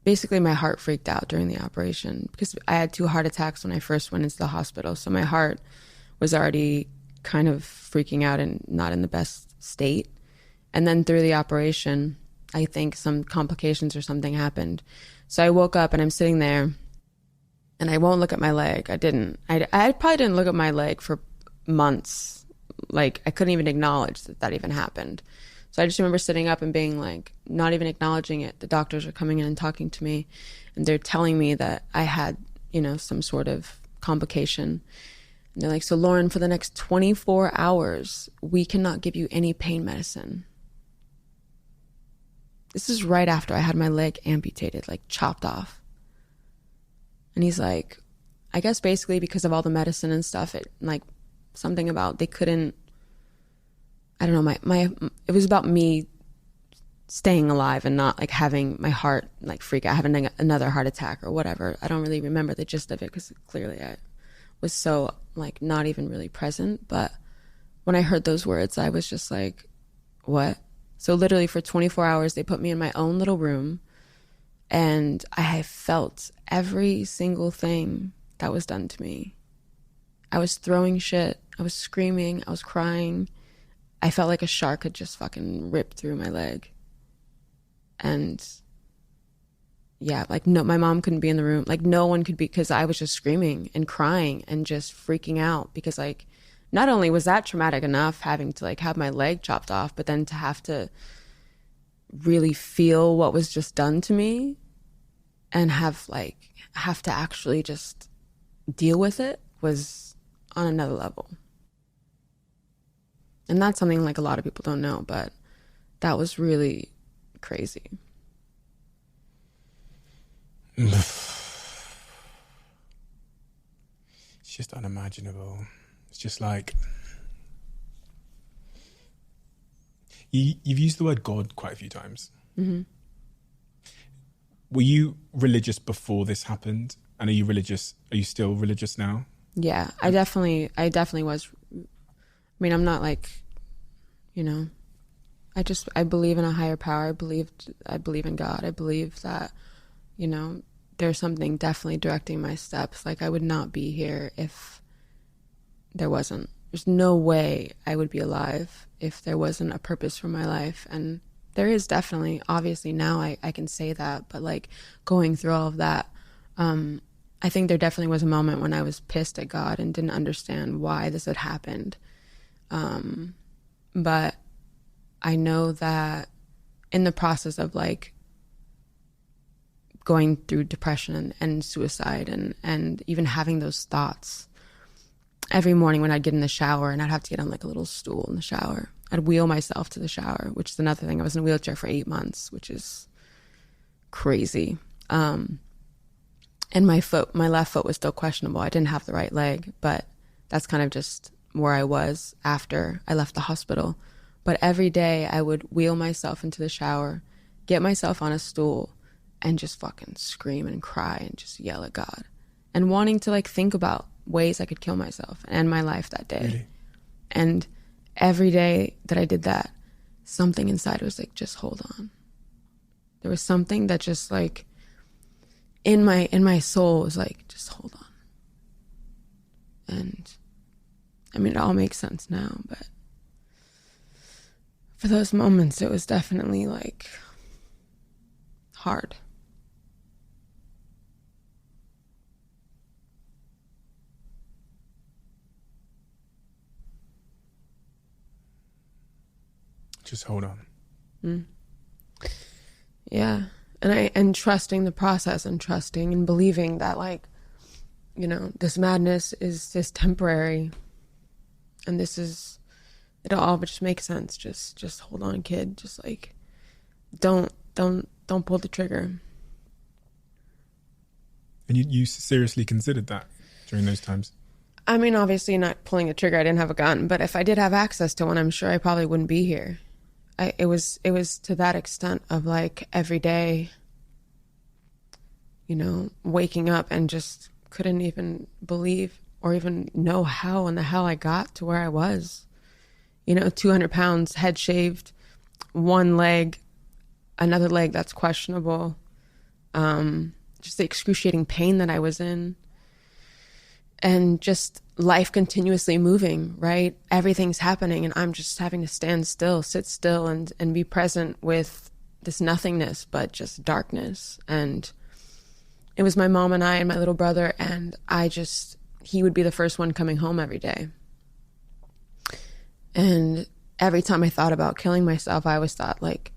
basically my heart freaked out during the operation because I had 2 heart attacks when I first went into the hospital. So my heart was already kind of freaking out and not in the best state. And then through the operation, I think some complications or something happened. So I woke up and I'm sitting there and I won't look at my leg. I probably didn't look at my leg for months. Like, I couldn't even acknowledge that even happened. So I just remember sitting up and being like, not even acknowledging it. The doctors are coming in and talking to me and they're telling me that I had, some sort of complication. And they're like, so Lauren, for the next 24 hours, we cannot give you any pain medicine. This is right after I had my leg amputated, like chopped off. And he's like, I guess basically because of all the medicine and stuff, it like something about they couldn't, I don't know, it was about me staying alive and not like having my heart like freak out, having another heart attack or whatever. I don't really remember the gist of it because clearly I was so like not even really present. But when I heard those words, I was just like, what? So literally for 24 hours, they put me in my own little room and I felt every single thing that was done to me. I was throwing shit. I was screaming. I was crying. I felt like a shark had just fucking ripped through my leg. And yeah, like no, my mom couldn't be in the room. Like no one could be, because I was just screaming and crying and just freaking out because like, not only was that traumatic enough having to like have my leg chopped off, but then to have to really feel what was just done to me and have to actually just deal with it was on another level. And that's something like a lot of people don't know, but that was really crazy. It's just unimaginable. just like, you've used the word God quite a few times. Mm-hmm. Were you religious before this happened? And are you religious? Are you still religious now? Yeah, I definitely was. I mean, I'm not like, you know, I believe in a higher power. I believe in God. I believe that, you know, there's something definitely directing my steps. Like, I would not be here if there wasn't. There's no way I would be alive if there wasn't a purpose for my life. And there is definitely, obviously now I can say that, but like going through all of that, I think there definitely was a moment when I was pissed at God and didn't understand why this had happened. But I know that in the process of like going through depression and suicide and even having those thoughts, every morning when I'd get in the shower and I'd have to get on like a little stool in the shower, I'd wheel myself to the shower, which is another thing. I was in a wheelchair for 8 months, which is crazy. And my left foot was still questionable. I didn't have the right leg, but that's kind of just where I was after I left the hospital. But every day I would wheel myself into the shower, get myself on a stool, and just fucking scream and cry and just yell at God. And wanting to like think about ways I could kill myself and end my life that day. Really? And every day that I did that, something inside was like, just hold on. There was something that just like in my soul was like, just hold on. And I mean, it all makes sense now, but for those moments, it was definitely like hard. Just hold on. Mm. Yeah. And trusting the process and trusting and believing that, like, you know, this madness is just temporary and it'll all just make sense. Just hold on, kid. Just like, don't pull the trigger. And you seriously considered that during those times? I mean, obviously not pulling the trigger. I didn't have a gun, but if I did have access to one, I'm sure I probably wouldn't be here. It was to that extent of like every day, you know, waking up and just couldn't even believe or even know how in the hell I got to where I was. You know, 200 pounds, head shaved, one leg, another leg that's questionable. Just the excruciating pain that I was in. And just life continuously moving, right? Everything's happening and I'm just having to stand still, sit still and be present with this nothingness, but just darkness. And it was my mom and I and my little brother, and he would be the first one coming home every day. And every time I thought about killing myself, I always thought like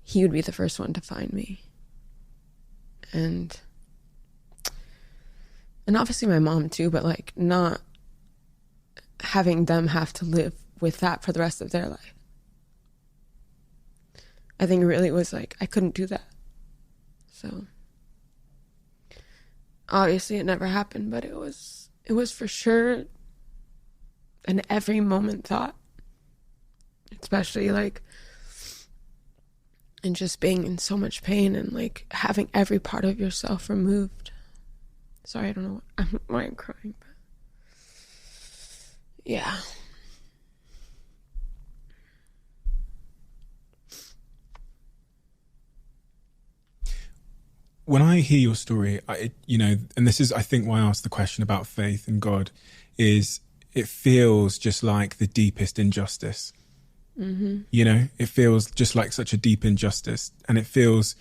he would be the first one to find me. And obviously my mom too, but like not having them have to live with that for the rest of their life. I think it really was like, I couldn't do that. So obviously it never happened, but it was for sure an every moment thought, especially like, and just being in so much pain and like having every part of yourself removed. Sorry, I don't know why I'm crying, but yeah. When I hear your story, and this is, I think, why I asked the question about faith and God, is it feels just like the deepest injustice. Mm-hmm. You know, it feels just like such a deep injustice, and it feels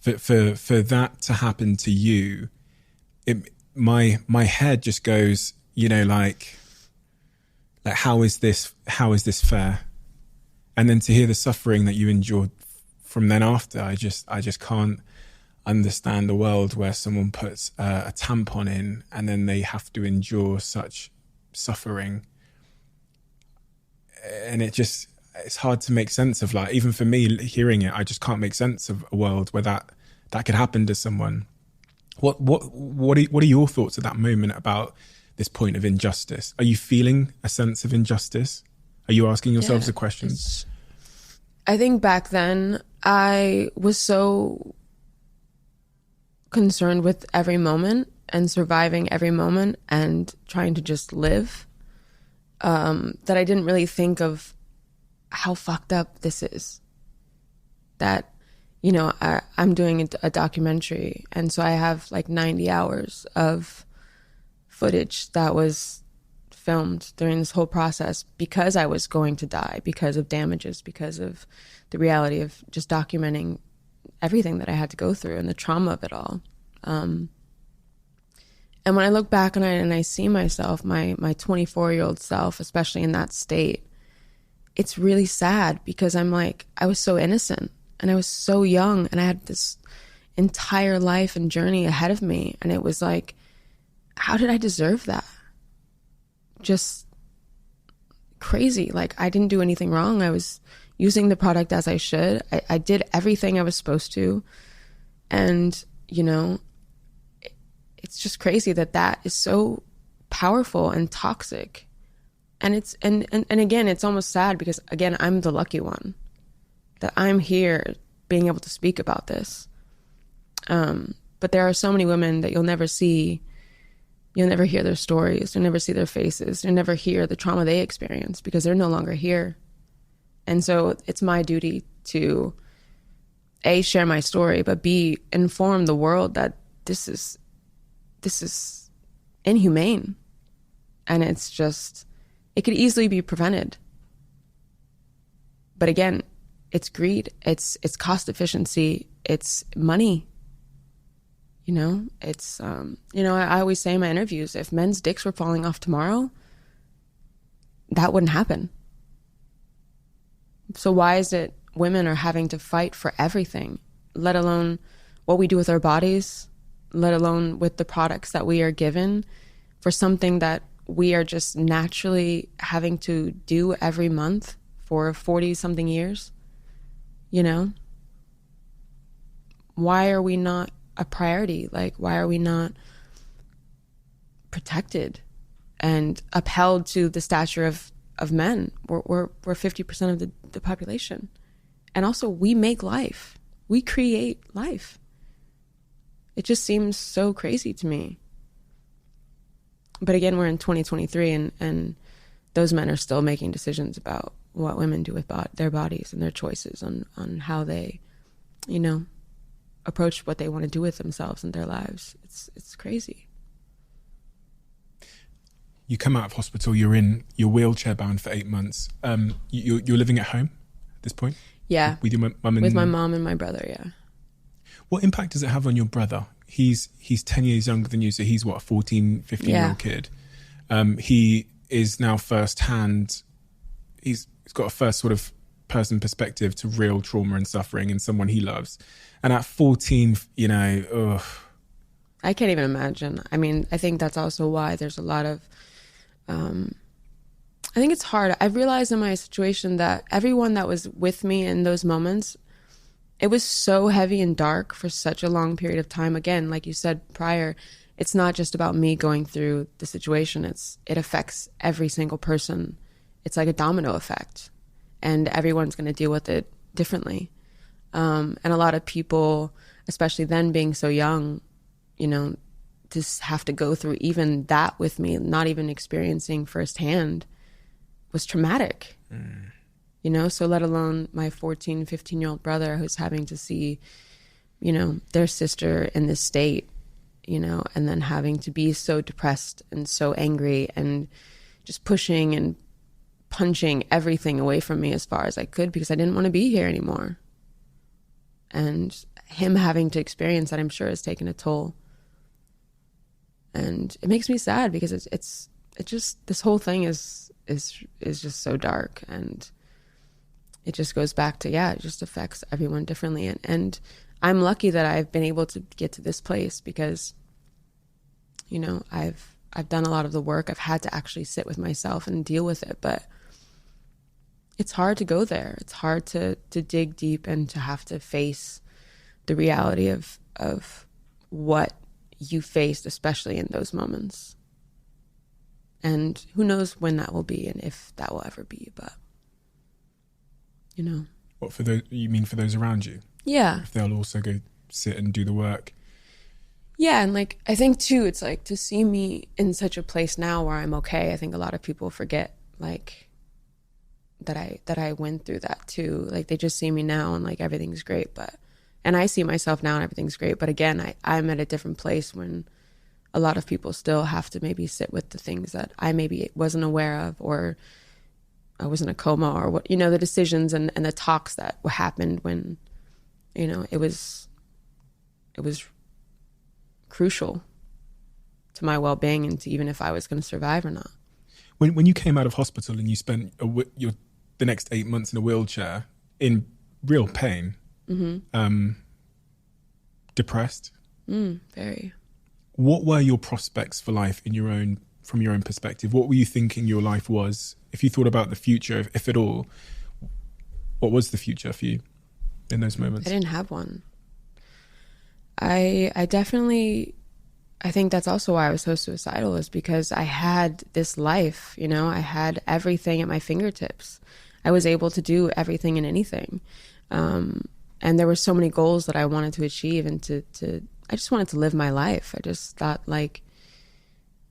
for that to happen to you. My head just goes, you know, like how is this fair? And then to hear the suffering that you endured from then after, I just can't understand the world where someone puts a tampon in and then they have to endure such suffering. And it's hard to make sense of, like, even for me hearing it, I just can't make sense of a world where that could happen to someone. What are your thoughts at that moment about this point of injustice? Are you feeling a sense of injustice? Are you asking yourselves the questions? I think back then I was so concerned with every moment and surviving every moment and trying to just live, that I didn't really think of how fucked up this is. That, you know, I'm doing a documentary, and so I have like 90 hours of footage that was filmed during this whole process because I was going to die, because of damages, because of the reality of just documenting everything that I had to go through and the trauma of it all. And when I look back and I see myself, my 24-year-old self, especially in that state, it's really sad because I'm like, I was so innocent and I was so young and I had this entire life and journey ahead of me. And it was like, how did I deserve that? Just crazy. Like, I didn't do anything wrong. I was using the product as I should. I did everything I was supposed to. And, you know, it's just crazy that is so powerful and toxic. And it's, and again, it's almost sad because, again, I'm the lucky one that I'm here being able to speak about this. But there are so many women that you'll never see. You'll never hear their stories. You'll never see their faces. You'll never hear the trauma they experience because they're no longer here. And so it's my duty to, A, share my story, but B, inform the world that this is inhumane. And it's just, it could easily be prevented. But again, it's greed, it's cost efficiency, it's money. You know, it's, you know, I always say in my interviews, if men's dicks were falling off tomorrow, that wouldn't happen. So why is it women are having to fight for everything, let alone what we do with our bodies, let alone with the products that we are given for something that we are just naturally having to do every month for 40-something years? You know? Why are we not a priority? Like, why are we not protected and upheld to the stature of men? We're 50% of the population. And also, we make life. We create life. It just seems so crazy to me. But again, we're in 2023 and those men are still making decisions about what women do with their bodies and their choices on how they, you know, approach what they want to do with themselves and their lives. It's crazy. You come out of hospital, you're wheelchair bound for 8 months. You're living at home at this point? Yeah. With your mum with my mom and my brother, yeah. What impact does it have on your brother? He's 10 years younger than you, so he's what, a 14, 15-year-old kid. He is now firsthand, he's got a first sort of person perspective to real trauma and suffering in someone he loves. And at 14, you know, ugh. I can't even imagine. I mean, I think that's also why there's a lot of, I think it's hard. I've realized in my situation that everyone that was with me in those moments, it was so heavy and dark for such a long period of time. Again, like you said prior, it's not just about me going through the situation. It affects every single person. It's like a domino effect, and everyone's going to deal with it differently. And a lot of people, especially then being so young, you know, just have to go through even that with me, not even experiencing firsthand, was traumatic. You know, so let alone my 14, 15-year-old brother who's having to see, you know, their sister in this state, you know, and then having to be so depressed and so angry and just pushing and punching everything away from me as far as I could because I didn't want to be here anymore. And him having to experience that, I'm sure, has taken a toll. And it makes me sad because it's just, this whole thing is just so dark, and it just goes back to, it just affects everyone differently. And I'm lucky that I've been able to get to this place because, you know, I've done a lot of the work. I've had to actually sit with myself and deal with it, but it's hard to go there. It's hard to dig deep and to have to face the reality of what you faced, especially in those moments. And who knows when that will be and if that will ever be, but, you know. What, for those, you mean for those around you? Yeah. If they'll also go sit and do the work. Yeah, and like, I think too, it's like to see me in such a place now where I'm okay. I think a lot of people forget like that I went through that too. Like they just see me now and like everything's great, and I see myself now and everything's great. But again, I'm at a different place when a lot of people still have to maybe sit with the things that I maybe wasn't aware of, or I was in a coma, or what, you know, the decisions and the talks that happened when, you know, it was crucial to my well-being and to even if I was going to survive or not. When you came out of hospital and you spent the next 8 months in a wheelchair in real pain, depressed, very. What were your prospects for life from your own perspective? What were you thinking your life was? If you thought about the future, if at all, what was the future for you in those moments? I didn't have one. I definitely, I think that's also why I was so suicidal, is because I had this life, you know, I had everything at my fingertips. I was able to do everything and anything. And there were so many goals that I wanted to achieve, and I just wanted to live my life. I just thought like,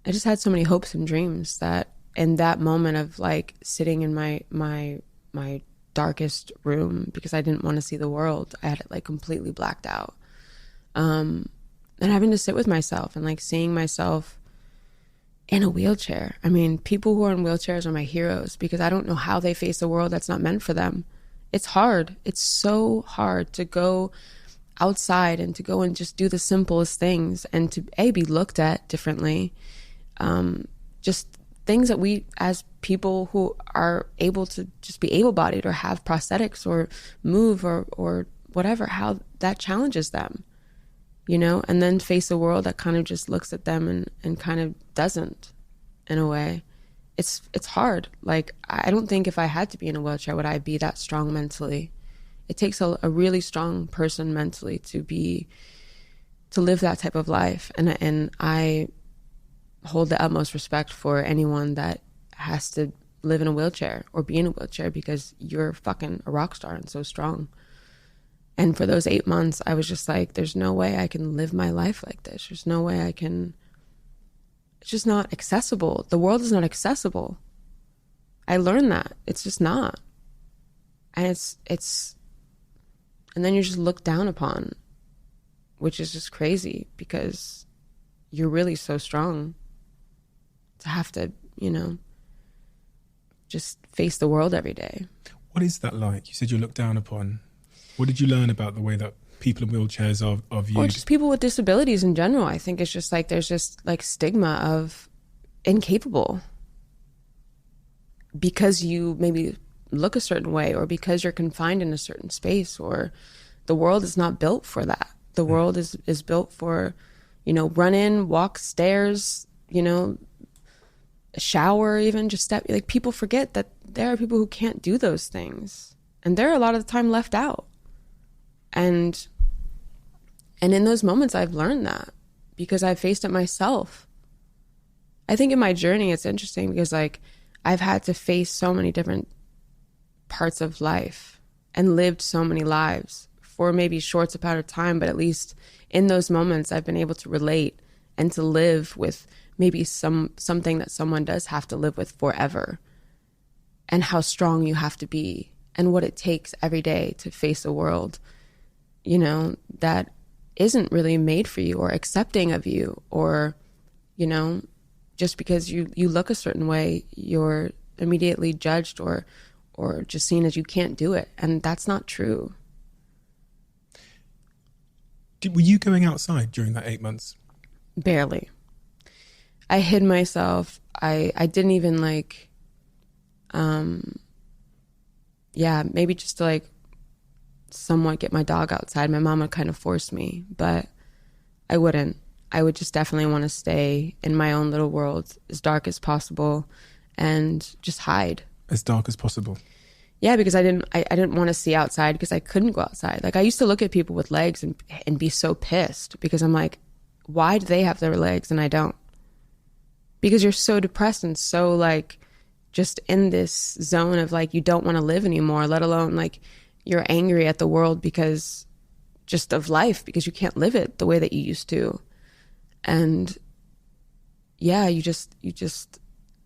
I just had so many hopes and dreams that in that moment of like sitting in my darkest room because I didn't want to see the world, I had it like completely blacked out. And having to sit with myself and like seeing myself in a wheelchair. I mean, people who are in wheelchairs are my heroes because I don't know how they face a world that's not meant for them. It's hard. It's so hard to go outside and to go and just do the simplest things and to be looked at differently. Just things that we as people who are able to just be able-bodied or have prosthetics or move or whatever, how that challenges them, you know, and then face a world that kind of just looks at them and kind of doesn't, in a way. It's hard. Like, I don't think if I had to be in a wheelchair would I be that strong mentally. It takes a really strong person mentally to live that type of life. And I hold the utmost respect for anyone that has to live in a wheelchair or be in a wheelchair because you're fucking a rock star and so strong. And for those 8 months, I was just like, there's no way I can live my life like this. There's no way I can. It's just not accessible. The world is not accessible. I learned that. It's just not. And and then you're just looked down upon, which is just crazy because you're really so strong to have to, you know, just face the world every day. What is that like? You said you're looked down upon. What did you learn about the way that people in wheelchairs are viewed? Or just people with disabilities in general. I think it's just like there's just like stigma of incapable because you maybe look a certain way or because you're confined in a certain space, or the world is not built for that. The world is built for, you know, run in, walk stairs, you know, shower, even just step. Like, people forget that there are people who can't do those things, and they're a lot of the time left out. And in those moments, I've learned that because I've faced it myself. I think in my journey, it's interesting because like I've had to face so many different parts of life and lived so many lives for maybe short amount of time, but at least in those moments, I've been able to relate and to live with maybe something that someone does have to live with forever, and how strong you have to be and what it takes every day to face a world, you know, that isn't really made for you or accepting of you, or, you know, just because you look a certain way, you're immediately judged or just seen as you can't do it. And that's not true. Were you going outside during that 8 months? Barely. I hid myself. I didn't even like, maybe just to like somewhat get my dog outside. My mom would kind of force me, but I wouldn't. I would just definitely want to stay in my own little world, as dark as possible, and just hide. As dark as possible? Yeah, because I didn't want to see outside because I couldn't go outside. Like, I used to look at people with legs and be so pissed because I'm like, why do they have their legs and I don't? because you're so depressed and so like just in this zone of like you don't want to live anymore, let alone like you're angry at the world because just of life, because you can't live it the way that you used to. And yeah, it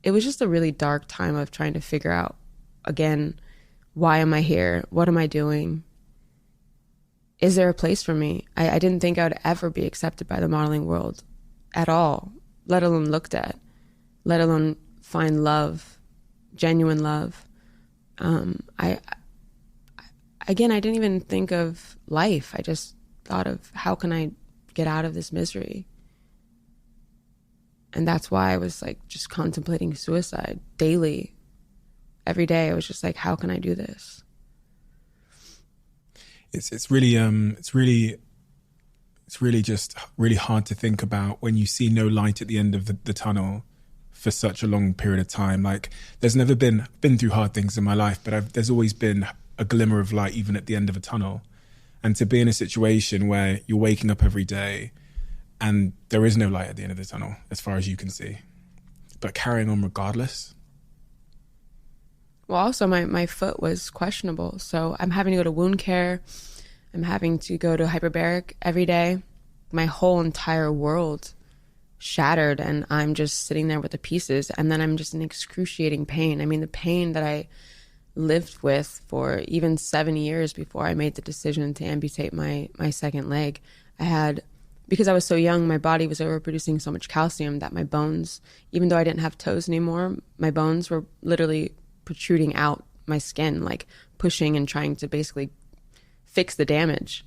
was just a really dark time of trying to figure out, again, why am I here? What am I doing? Is there a place for me? I didn't think I would ever be accepted by the modeling world at all, let alone looked at, let alone find love, genuine love. Again, I didn't even think of life. I just thought of how can I get out of this misery? And that's why I was like just contemplating suicide daily. Every day I was just like, how can I do this? It's really just really hard to think about when you see no light at the end of the tunnel for such a long period of time. Like, there's never been through hard things in my life, but there's always been a glimmer of light even at the end of a tunnel. And to be in a situation where you're waking up every day and there is no light at the end of the tunnel as far as you can see, but carrying on regardless. Well, also my foot was questionable, so I'm having to go to wound care. I'm having to go to hyperbaric every day. My whole entire world shattered, and I'm just sitting there with the pieces, and then I'm just in excruciating pain. I mean, the pain that I lived with for even 7 years before I made the decision to amputate my second leg. Because I was so young, my body was overproducing so much calcium that my bones, even though I didn't have toes anymore, my bones were literally protruding out my skin, like pushing and trying to basically fix the damage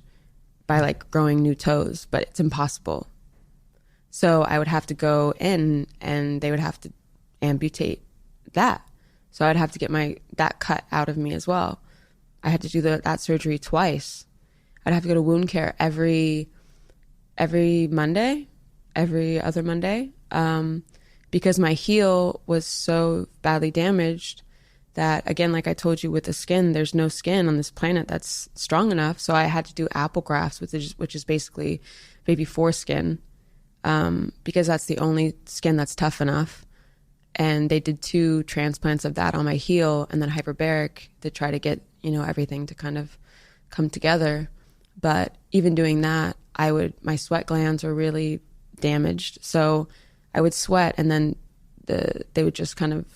by like growing new toes, but it's impossible. So I would have to go in and they would have to amputate that. So I'd have to get that cut out of me as well. I had to do that surgery twice. I'd have to go to wound care every Monday, every other Monday, because my heel was so badly damaged that, again, like I told you with the skin, there's no skin on this planet that's strong enough. So I had to do apple grafts, which is basically baby foreskin, because that's the only skin that's tough enough. And they did 2 transplants of that on my heel and then hyperbaric to try to get, everything to kind of come together. But even doing that, my sweat glands were really damaged. So I would sweat and then they would just kind of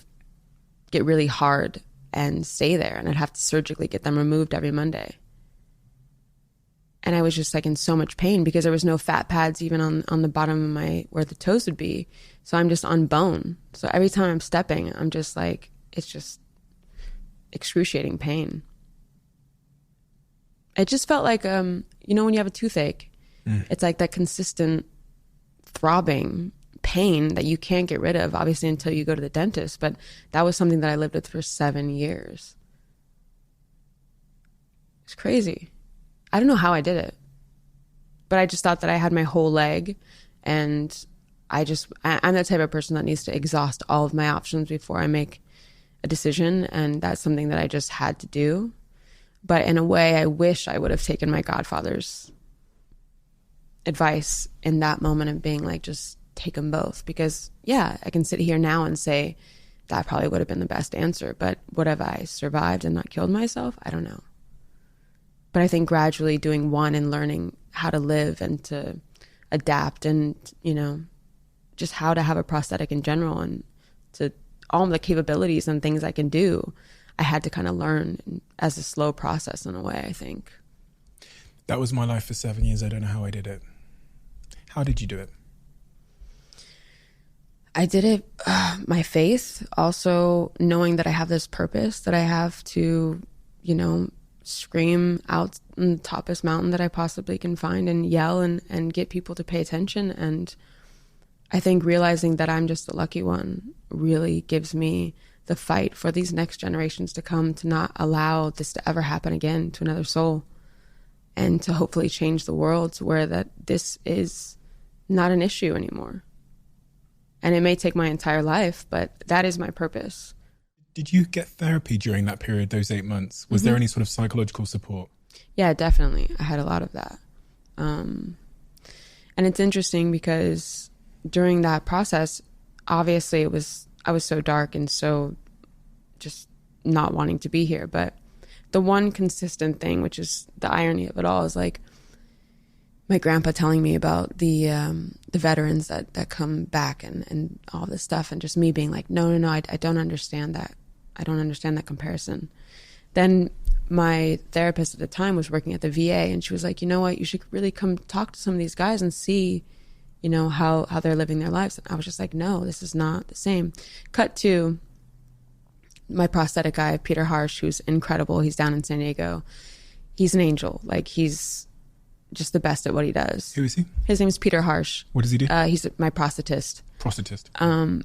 get really hard and stay there. And I'd have to surgically get them removed every Monday. And I was just like in so much pain because there was no fat pads even on the bottom of where the toes would be. So I'm just on bone. So every time I'm stepping, I'm just like, it's just excruciating pain. It just felt like, when you have a toothache, it's like that consistent throbbing pain that you can't get rid of, obviously, until you go to the dentist. But that was something that I lived with for 7 years. It's crazy. I don't know how I did it, but I just thought that I had my whole leg, and I'm the type of person that needs to exhaust all of my options before I make a decision, and that's something that I just had to do. But in a way, I wish I would have taken my godfather's advice in that moment of being like, just take them both. Because, yeah, I can sit here now and say that probably would have been the best answer. But would have I survived and not killed myself? I don't know. But I think gradually doing one and learning how to live and to adapt and, just how to have a prosthetic in general and to all the capabilities and things I can do, I had to kind of learn as a slow process in a way, I think. That was my life for 7 years. I don't know how I did it. How did you do it? I did it, my faith, also knowing that I have this purpose, that I have to, scream out on the toppest mountain that I possibly can find and yell and get people to pay attention. And I think realizing that I'm just the lucky one really gives me the fight for these next generations to come, to not allow this to ever happen again to another soul, and to hopefully change the world to where that this is not an issue anymore. And it may take my entire life, but that is my purpose. Did you get therapy during that period, those 8 months? Was there any sort of psychological support? Yeah, definitely. I had a lot of that. And it's interesting because during that process, obviously I was so dark and so just not wanting to be here. But the one consistent thing, which is the irony of it all, is like my grandpa telling me about the veterans that come back and all this stuff, and just me being like, no, I don't understand that. I don't understand that comparison. Then my therapist at the time was working at the VA, and she was like, you know what, you should really come talk to some of these guys and see, you know, how they're living their lives. And I was just like, no, this is not the same. Cut to my prosthetic guy, Peter Harsh, who's incredible. He's down in San Diego. He's an angel. Like, he's just the best at what he does. Who is he? His name is Peter Harsh. What does he do? He's my prosthetist. Prosthetist.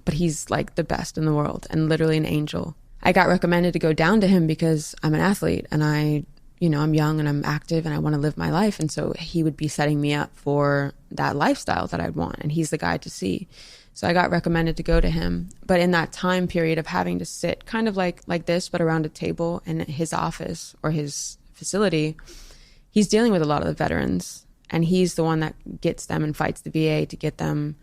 But he's like the best in the world and literally an angel. I got recommended to go down to him because I'm an athlete and I'm young and I'm active and I want to live my life. And so he would be setting me up for that lifestyle that I'd want. And he's the guy to see. So I got recommended to go to him. But in that time period of having to sit kind of like this, but around a table in his office or his facility, he's dealing with a lot of the veterans. And he's the one that gets them and fights the VA to get them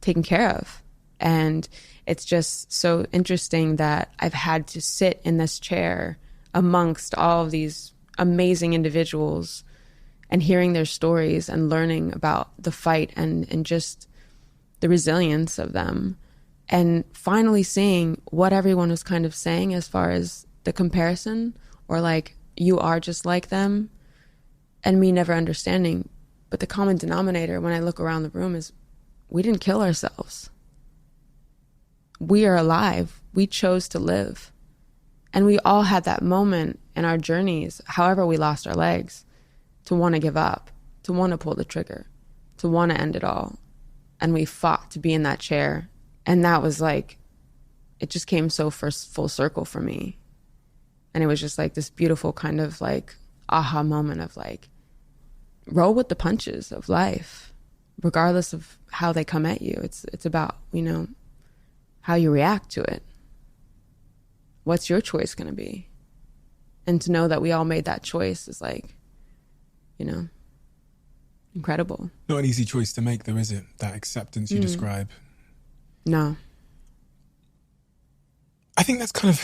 taken care of. And it's just so interesting that I've had to sit in this chair amongst all of these amazing individuals and hearing their stories and learning about the fight and just the resilience of them, and finally seeing what everyone was kind of saying as far as the comparison, or like, you are just like them, and me never understanding. But the common denominator when I look around the room is we didn't kill ourselves. We are alive. We chose to live. And we all had that moment in our journeys, however we lost our legs, to want to give up, to want to pull the trigger, to want to end it all. And we fought to be in that chair. And that was like, it just came so full circle for me. And it was just like this beautiful kind of like aha moment of like, roll with the punches of life, regardless of how they come at you. It's about, you know, how you react to it. What's your choice going to be? And to know that we all made that choice is like, you know, incredible. Not an easy choice to make though, is it? That acceptance you describe. No. I think that's kind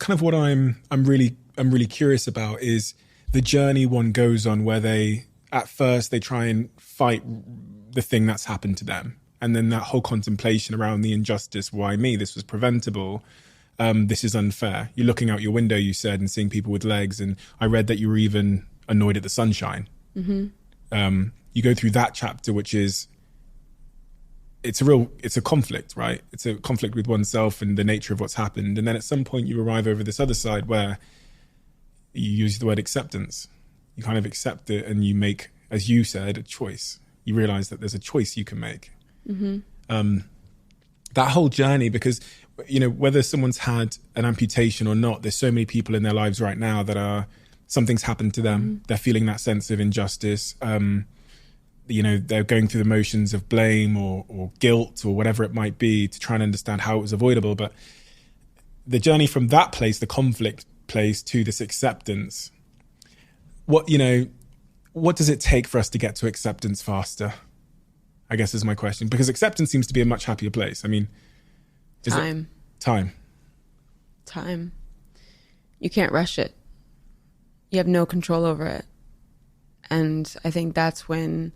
of what I'm really curious about, is the journey one goes on, where at first they try and fight the thing that's happened to them. And then that whole contemplation around the injustice, why me? This was preventable. This is unfair. You're looking out your window, you said, and seeing people with legs. And I read that you were even annoyed at the sunshine. Mm-hmm. You go through that chapter, which is, it's a conflict, right? It's a conflict with oneself and the nature of what's happened. And then at some point you arrive over this other side where you use the word acceptance. You kind of accept it and you make, as you said, a choice. You realize that there's a choice you can make. Mm-hmm. That whole journey, because, you know, whether someone's had an amputation or not, there's so many people in their lives right now that something's happened to them. Mm-hmm. They're feeling that sense of injustice. You know, they're going through the motions of blame or guilt or whatever it might be to try and understand how it was avoidable. But the journey from that place, the conflict place, to this acceptance, what does it take for us to get to acceptance faster? I guess is my question, because acceptance seems to be a much happier place. I mean, Time. You can't rush it. You have no control over it. And I think that's when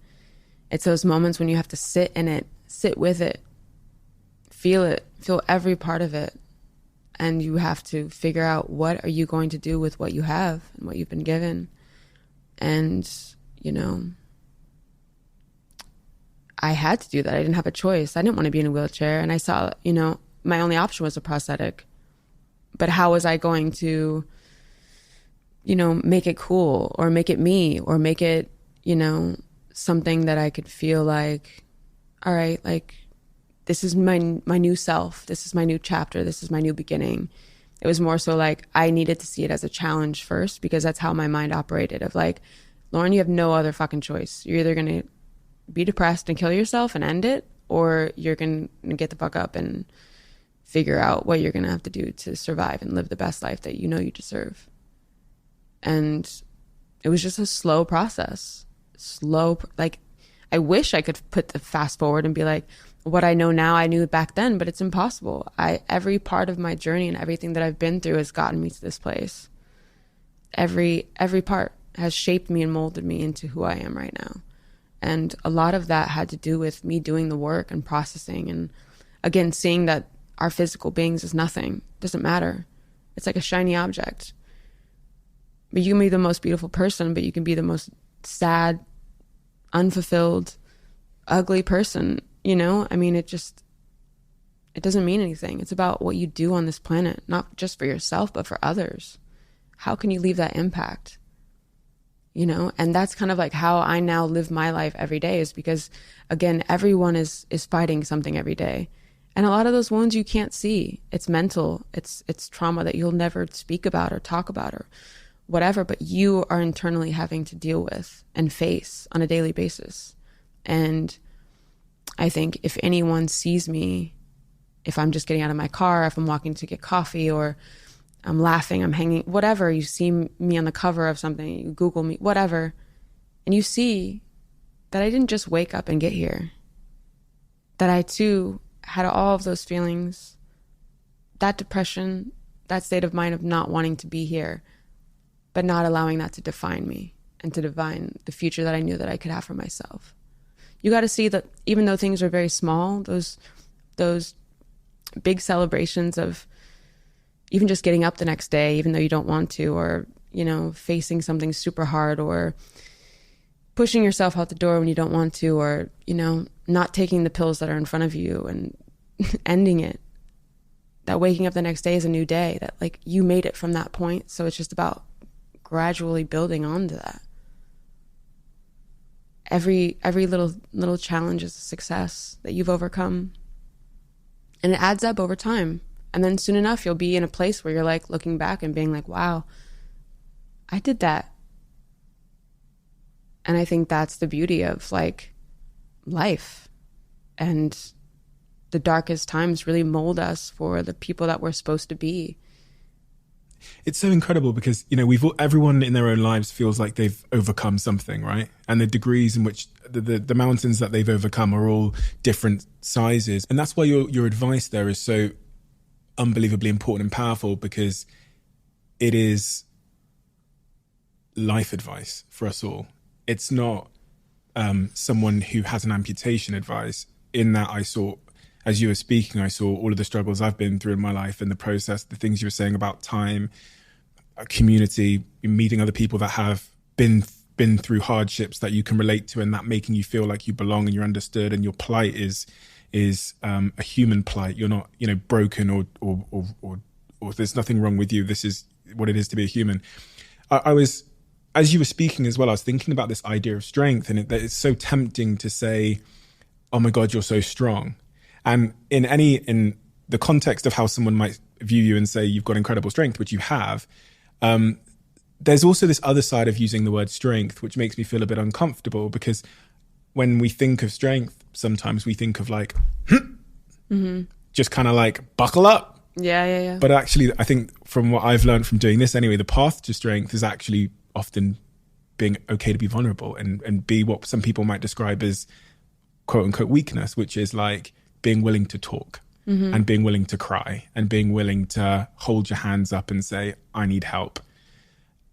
it's those moments when you have to sit in it, sit with it, feel every part of it. And you have to figure out, what are you going to do with what you have and what you've been given? And, you know, I had to do that. I didn't have a choice. I didn't want to be in a wheelchair. And I saw, you know, my only option was a prosthetic. But how was I going to, you know, make it cool or make it me or make it, you know, something that I could feel like, all right, like, this is my new self. This is my new chapter. This is my new beginning. It was more so like I needed to see it as a challenge first, because that's how my mind operated, of like, Lauren, you have no other fucking choice. You're either going to be depressed and kill yourself and end it, or you're going to get the fuck up and figure out what you're going to have to do to survive and live the best life that you know you deserve. And it was just a slow process. Like, I wish I could put the fast forward and be like, what I know now, I knew back then, but it's impossible. Every part of my journey and everything that I've been through has gotten me to this place. Every part has shaped me and molded me into who I am right now. And a lot of that had to do with me doing the work and processing. And again, seeing that our physical beings is nothing, doesn't matter. It's like a shiny object. But you can be the most beautiful person, but you can be the most sad, unfulfilled, ugly person, you know? I mean, it doesn't mean anything. It's about what you do on this planet, not just for yourself, but for others. How can you leave that impact? You know? And that's kind of like how I now live my life every day, is because, again, everyone is fighting something every day. And a lot of those wounds you can't see. It's mental. It's trauma that you'll never speak about or talk about or whatever, but you are internally having to deal with and face on a daily basis. And I think if anyone sees me, if I'm just getting out of my car, if I'm walking to get coffee, or I'm laughing, I'm hanging, whatever, you see me on the cover of something, you Google me, whatever, and you see that I didn't just wake up and get here, that I too had all of those feelings, that depression, that state of mind of not wanting to be here, but not allowing that to define me and to define the future that I knew that I could have for myself. You got to see that even though things are very small, those big celebrations of even just getting up the next day, even though you don't want to, or, you know, facing something super hard, or pushing yourself out the door when you don't want to, or, you know, not taking the pills that are in front of you and ending it. That waking up the next day is a new day, that like you made it from that point. So it's just about gradually building onto that. Every little challenge is a success that you've overcome, and it adds up over time. And then soon enough, you'll be in a place where you're like looking back and being like, wow, I did that. And I think that's the beauty of like life, and the darkest times really mold us for the people that we're supposed to be. It's so incredible because, you know, everyone in their own lives feels like they've overcome something, right? And the degrees in which the mountains that they've overcome are all different sizes. And that's why your advice there is so unbelievably important and powerful, because it is life advice for us all. It's not someone who has an amputation advice, in that I saw, as you were speaking, I saw all of the struggles I've been through in my life and the process, the things you were saying about time, community, meeting other people that have been through hardships that you can relate to, and that making you feel like you belong and you're understood, and your plight is a human plight. You're not, you know, broken or there's nothing wrong with you. This is what it is to be a human. I was, as you were speaking as well, I was thinking about this idea of strength, and that it's so tempting to say, oh my God, you're so strong. And in the context of how someone might view you and say you've got incredible strength, which you have, there's also this other side of using the word strength, which makes me feel a bit uncomfortable, because when we think of strength, sometimes we think of like, just kind of like buckle up. Yeah. But actually, I think from what I've learned from doing this anyway, the path to strength is actually often being okay to be vulnerable and be what some people might describe as quote unquote weakness, which is like being willing to talk and being willing to cry and being willing to hold your hands up and say, I need help.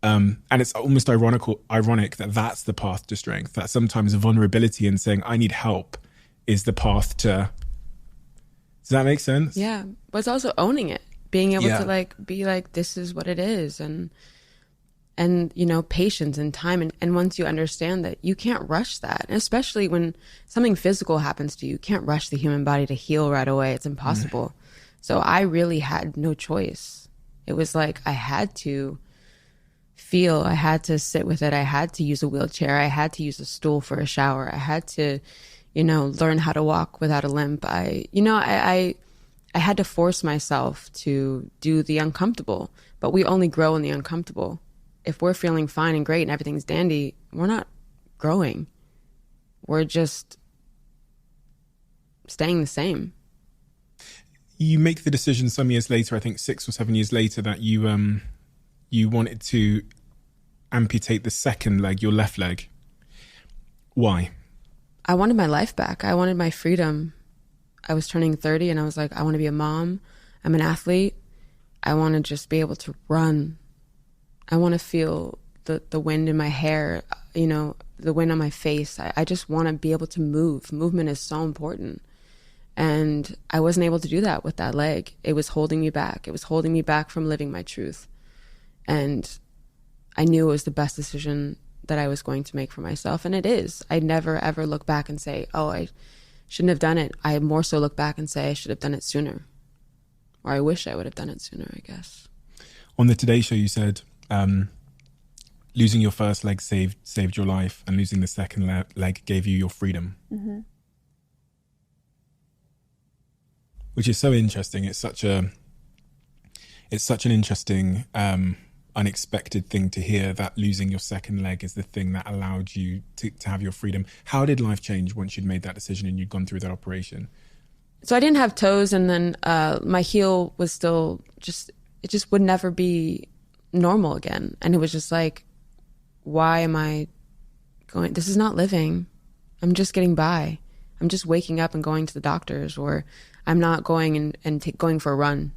And it's almost ironic that that's the path to strength, that sometimes vulnerability and saying, I need help is the path to... Does that make sense? Yeah. But it's also owning it, being able to like, be like, this is what it is. And, you know, patience and time. And once you understand that, you can't rush that. And especially when something physical happens to you, you can't rush the human body to heal right away. It's impossible. So I really had no choice. It was like, I had to feel, I had to sit with it. I had to use a wheelchair. I had to use a stool for a shower. I had to, you know, learn how to walk without a limp. I had to force myself to do the uncomfortable, but we only grow in the uncomfortable. If we're feeling fine and great and everything's dandy, we're not growing. We're just staying the same. You make the decision some years later, I think 6 or 7 years later, that you wanted to amputate the second leg, your left leg. Why? I wanted my life back. I wanted my freedom. I was turning 30 and I was like, I want to be a mom. I'm an athlete. I want to just be able to run. I want to feel the wind in my hair, you know, the wind on my face. I just want to be able to move. Movement is so important. And I wasn't able to do that with that leg. It was holding me back. It was holding me back from living my truth. And I knew it was the best decision that I was going to make for myself. And it is. I never, ever look back and say, oh, I shouldn't have done it. I more so look back and say I should have done it sooner. Or I wish I would have done it sooner, I guess. On the Today Show, you said losing your first leg saved your life, and losing the second leg gave you your freedom. Mm-hmm. Which is so interesting. It's such an interesting, unexpected thing to hear, that losing your second leg is the thing that allowed you to have your freedom. How did life change once you'd made that decision and you'd gone through that operation? So I didn't have toes, and then my heel was still it just would never be normal again. And it was just like, why am I going? This is not living. I'm just getting by. I'm just waking up and going to the doctors, or I'm not going and going for a run.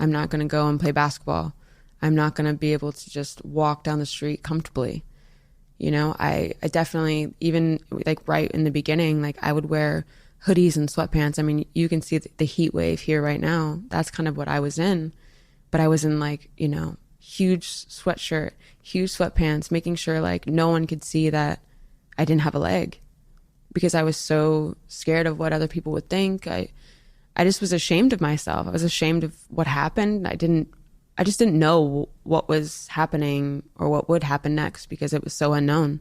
I'm not going to go and play basketball. I'm not going to be able to just walk down the street comfortably. You know, I definitely, even like right in the beginning, like I would wear hoodies and sweatpants. I mean, you can see the heat wave here right now. That's kind of what I was in. But I was in like, you know, huge sweatshirt, huge sweatpants, making sure like no one could see that I didn't have a leg, because I was so scared of what other people would think. I just was ashamed of myself. I was ashamed of what happened. I just didn't know what was happening or what would happen next, because it was so unknown.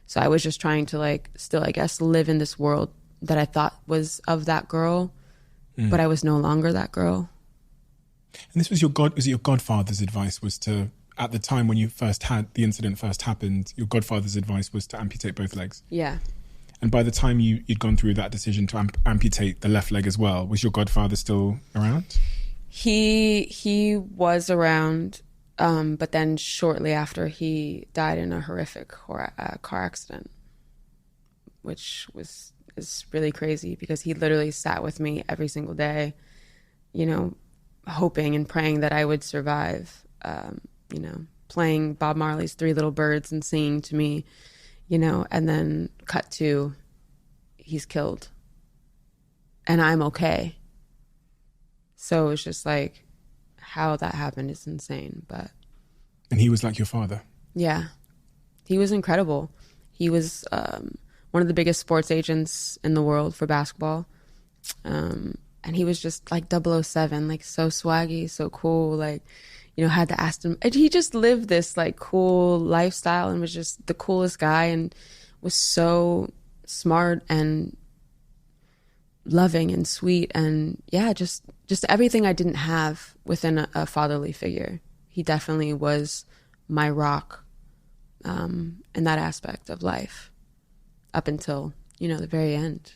So I was just trying to like still, I guess, live in this world that I thought was of that girl, but I was no longer that girl. And this was your godfather's advice was to, at the time when you first had the incident first happened, your godfather's advice was to amputate both legs. Yeah. And by the time you'd gone through that decision to amputate the left leg as well, was your godfather still around? He was around, but then shortly after, he died in a horrific car accident, which is really crazy, because he literally sat with me every single day, you know, hoping and praying that I would survive, you know, playing Bob Marley's 3 Little Birds and singing to me, you know, and then cut to he's killed and I'm okay. So it's just like how that happened is insane. And he was like your father? Yeah. He was incredible. He was one of the biggest sports agents in the world for basketball. And he was just like 007, like so swaggy, so cool, like, you know, had the Aston. And he just lived this like cool lifestyle and was just the coolest guy, and was so smart and loving and sweet, and yeah, just everything I didn't have within a fatherly figure. He definitely was my rock in that aspect of life up until, you know, the very end.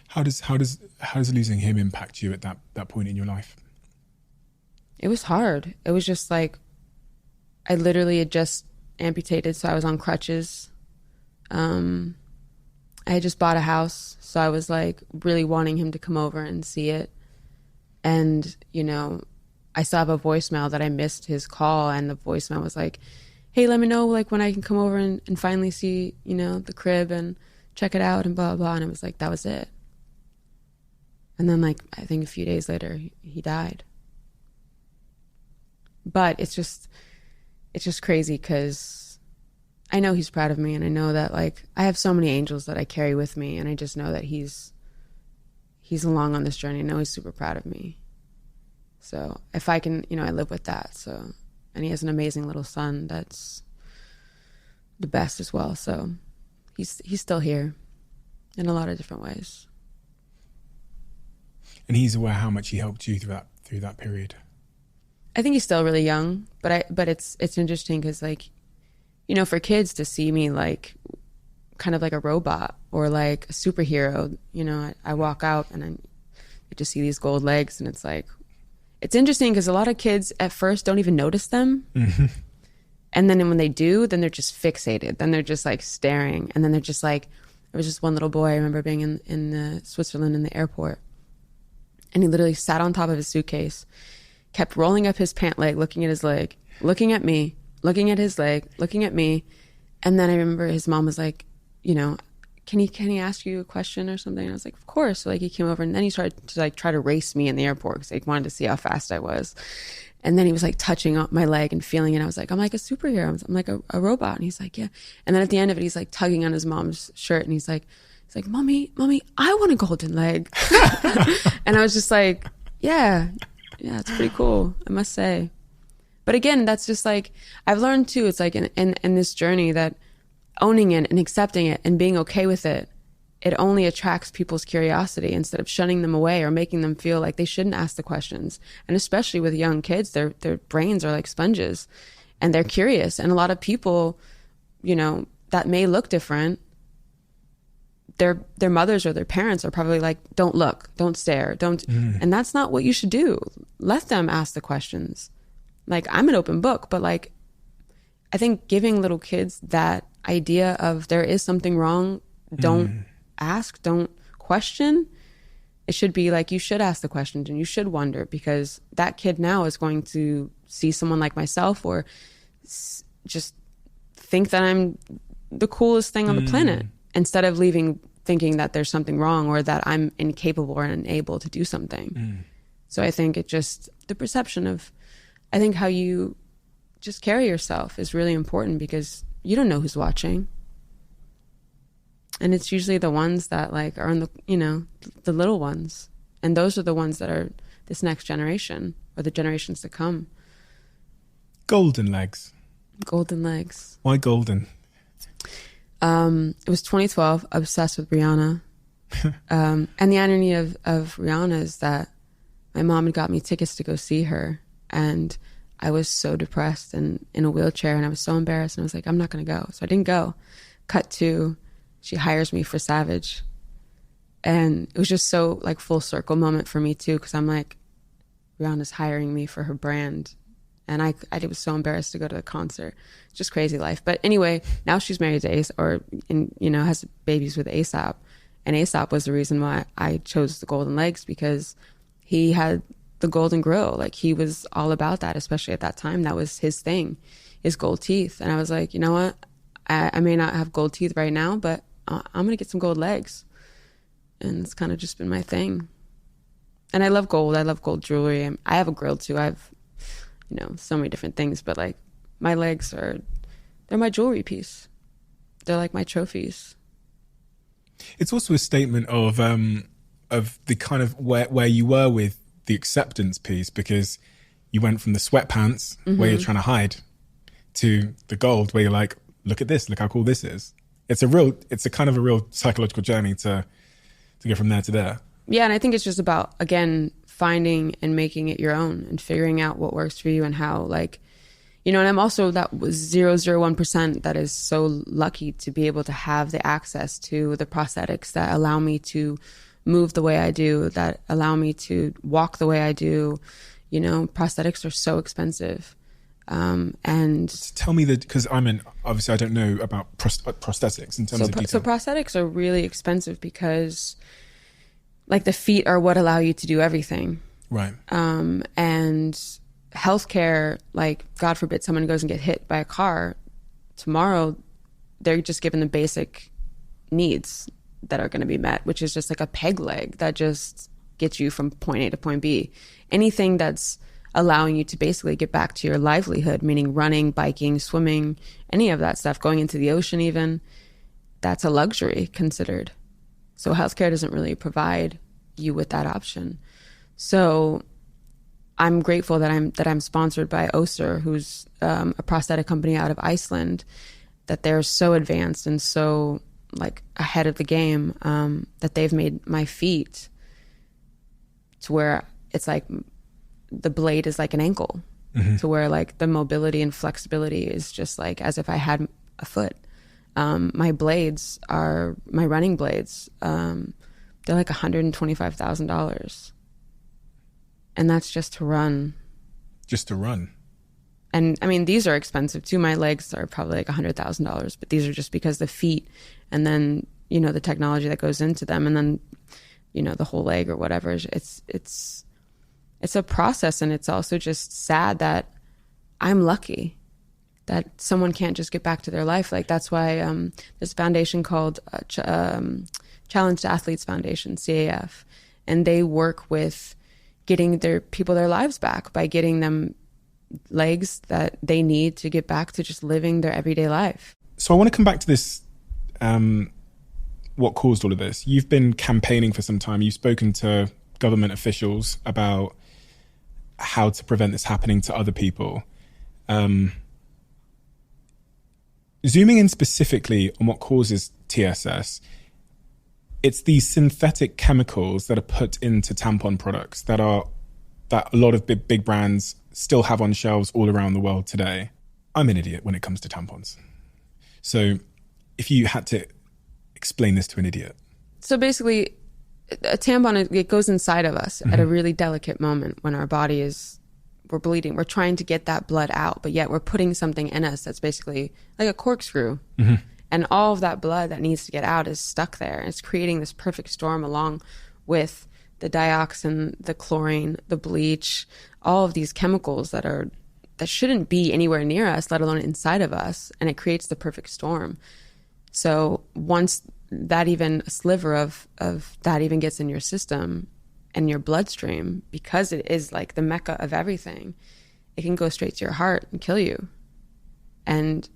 How does losing him impact you at that point in your life? It was hard. It was just like, I literally had just amputated, so I was on crutches. I had just bought a house, so I was like really wanting him to come over and see it. And, you know, I still have a voicemail that I missed his call, and the voicemail was like, hey, let me know like when I can come over and finally see, you know, the crib and check it out and blah, blah, blah. And it was like, that was it. And then like, I think a few days later, he died. But it's just crazy, because I know he's proud of me, and I know that like I have so many angels that I carry with me, and I just know that he's along on this journey. I know he's super proud of me. So if I can, you know, I live with that. So, and he has an amazing little son that's the best as well. So he's still here in a lot of different ways. And he's aware how much he helped you through that period. I think he's still really young, but it's interesting, because like, you know, for kids to see me like kind of like a robot or like a superhero, you know, I walk out and I just see these gold legs, and it's like, it's interesting because a lot of kids at first don't even notice them. Mm-hmm. And then when they do, then they're just fixated. Then they're just like staring, and then they're just like there was just one little boy, I remember being in Switzerland in the airport, and he literally sat on top of his suitcase, kept rolling up his pant leg, looking at his leg, looking at me, looking at his leg, looking at me. And then I remember his mom was like, you know, can he ask you a question or something? And I was like, of course. So like he came over, and then he started to like try to race me in the airport because he wanted to see how fast I was. And then he was like touching up my leg and feeling it. I was like, I'm like a superhero. I'm like a robot. And he's like, yeah. And then at the end of it, he's like tugging on his mom's shirt, and he's like, mommy, I want a golden leg. And I was just like, yeah, it's pretty cool, I must say. But again, that's just like, I've learned too, it's like in this journey that owning it and accepting it and being okay with it, it only attracts people's curiosity instead of shunning them away or making them feel like they shouldn't ask the questions. And especially with young kids, their brains are like sponges and they're curious. And a lot of people, you know, that may look different, their mothers or their parents are probably like, don't look, don't stare, don't. And that's not what you should do. Let them ask the questions. Like, I'm an open book, but like, I think giving little kids that idea of there is something wrong, don't ask, don't question. It should be like, you should ask the questions and you should wonder, because that kid now is going to see someone like myself or just think that I'm the coolest thing on the planet, instead of thinking that there's something wrong or that I'm incapable or unable to do something. So I think it just, the perception of, I think how you just carry yourself is really important, because you don't know who's watching. And it's usually the ones that like are in the, you know, the little ones. And those are the ones that are this next generation or the generations to come. Golden legs. Golden legs. Why golden? It was 2012, obsessed with Rihanna. And the irony of Rihanna is that my mom had got me tickets to go see her. And I was so depressed and in a wheelchair, and I was so embarrassed. And I was like, I'm not going to go. So I didn't go. Cut to, she hires me for Savage. And it was just so like full circle moment for me too, because I'm like, Rihanna's hiring me for her brand. And I was so embarrassed to go to the concert. Just crazy life. But anyway, now she's married to Ace, has babies with ASAP. And ASAP was the reason why I chose the golden legs, because he had the golden grill. Like, he was all about that, especially at that time. That was his thing, his gold teeth. And I was like, you know what? I may not have gold teeth right now, but I'm going to get some gold legs. And it's kind of just been my thing. And I love gold. I love gold jewelry. I have a grill too. I have, you know, so many different things, but like my legs they're my jewelry piece. They're like my trophies. It's also a statement of the kind of where you were with the acceptance piece, because you went from the sweatpants where you're trying to hide to the gold where you're like, look at this, look how cool this is. It's a kind of a real psychological journey to go from there to there. Yeah. And I think it's just about, again, finding and making it your own and figuring out what works for you and how, like, you know. And I'm also, that was 0.01% that is so lucky to be able to have the access to the prosthetics that allow me to move the way I do, that allow me to walk the way I do. You know, prosthetics are so expensive. And tell me that, because obviously I don't know about prosthetics in terms of detail. So prosthetics are really expensive because, like, the feet are what allow you to do everything. Right. And healthcare, like, God forbid someone goes and get hit by a car tomorrow, they're just given the basic needs that are going to be met, which is just like a peg leg that just gets you from point A to point B. Anything that's allowing you to basically get back to your livelihood, meaning running, biking, swimming, any of that stuff, going into the ocean even, that's a luxury considered. So healthcare doesn't really provide you with that option. So I'm grateful that I'm sponsored by Össur, who's a prosthetic company out of Iceland, that they're so advanced and so like ahead of the game, that they've made my feet to where it's like the blade is like an ankle, to where like the mobility and flexibility is just like as if I had a foot. My blades are my running blades. They're like $125,000. And that's just to run. Just to run. And I mean, these are expensive too. My legs are probably like $100,000, but these are just because the feet and then the technology that goes into them, and then, the whole leg or whatever. It's a process, and it's also just sad that I'm lucky that someone can't just get back to their life. Like, that's why there's a foundation called Challenged Athletes Foundation, CAF, and they work with getting their lives back by getting them legs that they need to get back to just living their everyday life. So I want to come back to this, what caused all of this. You've been campaigning for some time. You've spoken to government officials about how to prevent this happening to other people. Zooming in specifically on what causes TSS, it's these synthetic chemicals that are put into tampon products that a lot of big brands still have on shelves all around the world today. I'm an idiot when it comes to tampons. So if you had to explain this to an idiot. So basically, a tampon, it goes inside of us at a really delicate moment when our body we're bleeding. We're trying to get that blood out, but yet we're putting something in us that's basically like a corkscrew. And all of that blood that needs to get out is stuck there. It's creating this perfect storm along with the dioxin, the chlorine, the bleach, all of these chemicals that shouldn't be anywhere near us, let alone inside of us. And it creates the perfect storm. So once that even a sliver of that even gets in your system and your bloodstream, because it is like the mecca of everything, it can go straight to your heart and kill you. And,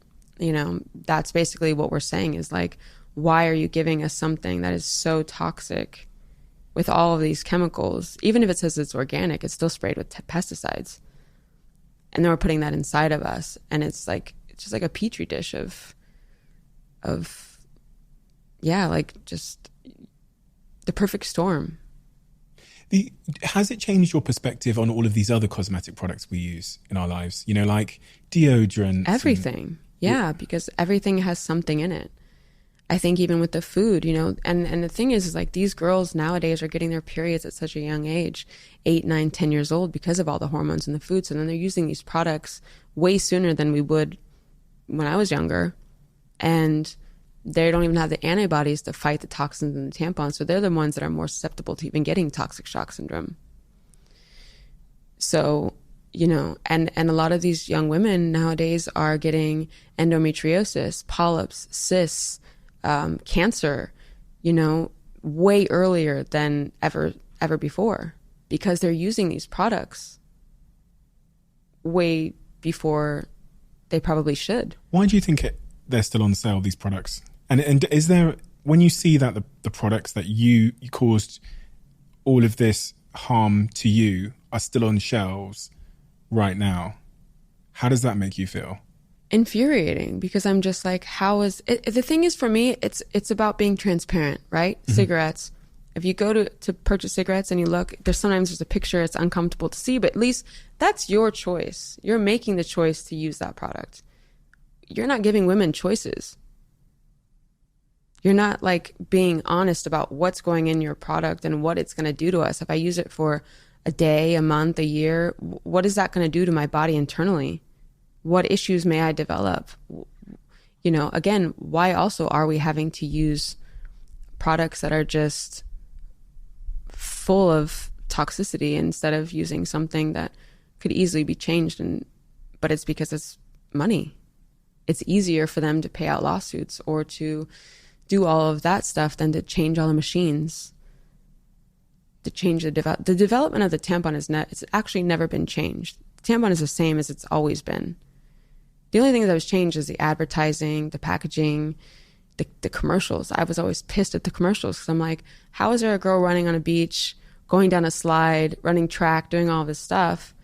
that's basically what we're saying is like, why are you giving us something that is so toxic with all of these chemicals? Even if it says it's organic, it's still sprayed with pesticides. And then we're putting that inside of us. And it's just like a petri dish of just the perfect storm. Has it changed your perspective on all of these other cosmetic products we use in our lives? Like deodorant? Everything. Yeah, because everything has something in it. I think even with the food, and the thing is like these girls nowadays are getting their periods at such a young age, 8, 9, 10 years old, because of all the hormones in the food. So then they're using these products way sooner than we would when I was younger. And they don't even have the antibodies to fight the toxins in the tampon. So they're the ones that are more susceptible to even getting toxic shock syndrome. So, and a lot of these young women nowadays are getting endometriosis, polyps, cysts, cancer, way earlier than ever before, because they're using these products way before they probably should. Why do you think they're still on sale, these products? And is there, when you see that the products that you caused all of this harm to you are still on shelves right now, how does that make you feel? Infuriating, because I'm just like, how is it? The thing is, for me, it's about being transparent, right? Cigarettes. If you go to purchase cigarettes and you look, there's a picture, it's uncomfortable to see, but at least that's your choice. You're making the choice to use that product. You're not giving women choices. You're not like being honest about what's going in your product and what it's going to do to us. If I use it for a day, a month, a year, what is that going to do to my body internally? What issues may I develop? Again, why also are we having to use products that are just full of toxicity instead of using something that could easily be changed? But it's because it's money. It's easier for them to pay out lawsuits or to do all of that stuff than to change all the machines. To change the development of the tampon it's actually never been changed. The tampon is the same as it's always been. The only thing that was changed is the advertising, the packaging, the commercials. I was always pissed at the commercials because I'm like, how is there a girl running on a beach, going down a slide, running track, doing all this stuff,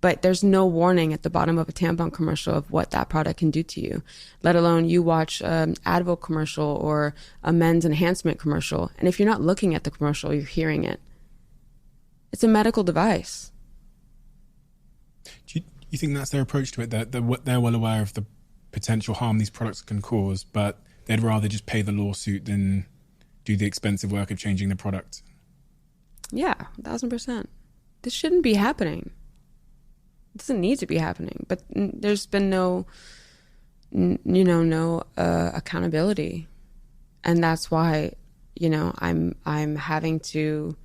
but there's no warning at the bottom of a tampon commercial of what that product can do to you, let alone you watch an Advil commercial or a men's enhancement commercial, and if you're not looking at the commercial, you're hearing it. It's a medical device. Do you think that's their approach to it? That they're well aware of the potential harm these products can cause, but they'd rather just pay the lawsuit than do the expensive work of changing the product? Yeah, 1,000%. This shouldn't be happening. It doesn't need to be happening, but there's been no accountability. And that's why, you know, I'm having to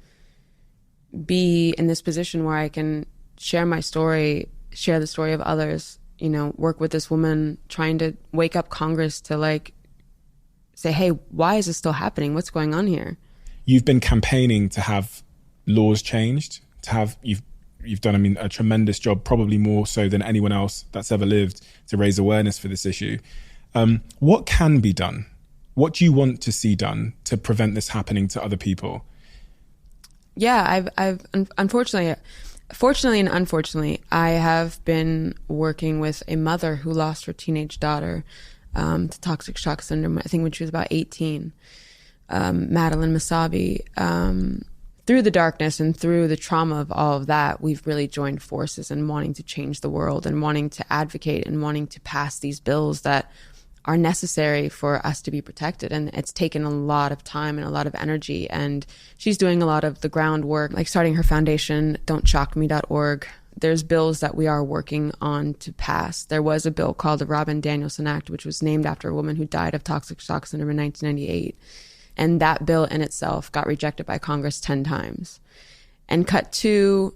be in this position where I can share my story, share the story of others, you know, work with this woman trying to wake up Congress to like say, hey, why is this still happening? What's going on here? You've been campaigning to have laws changed, to have, you've done, I mean, a tremendous job, probably more so than anyone else that's ever lived, to raise awareness for this issue. What can be done? What do you want to see done to prevent this happening to other people? Yeah, I've fortunately and unfortunately, I have been working with a mother who lost her teenage daughter to toxic shock syndrome, I think when she was about 18, Madeline Masabi. Through the darkness and through the trauma of all of that, we've really joined forces in wanting to change the world and wanting to advocate and wanting to pass these bills that are necessary for us to be protected. And it's taken a lot of time and a lot of energy. And she's doing a lot of the groundwork, like starting her foundation, don'tshockme.org. There's bills that we are working on to pass. There was a bill called the Robin Danielson Act, which was named after a woman who died of toxic shock syndrome in 1998. And that bill in itself got rejected by Congress 10 times. And cut to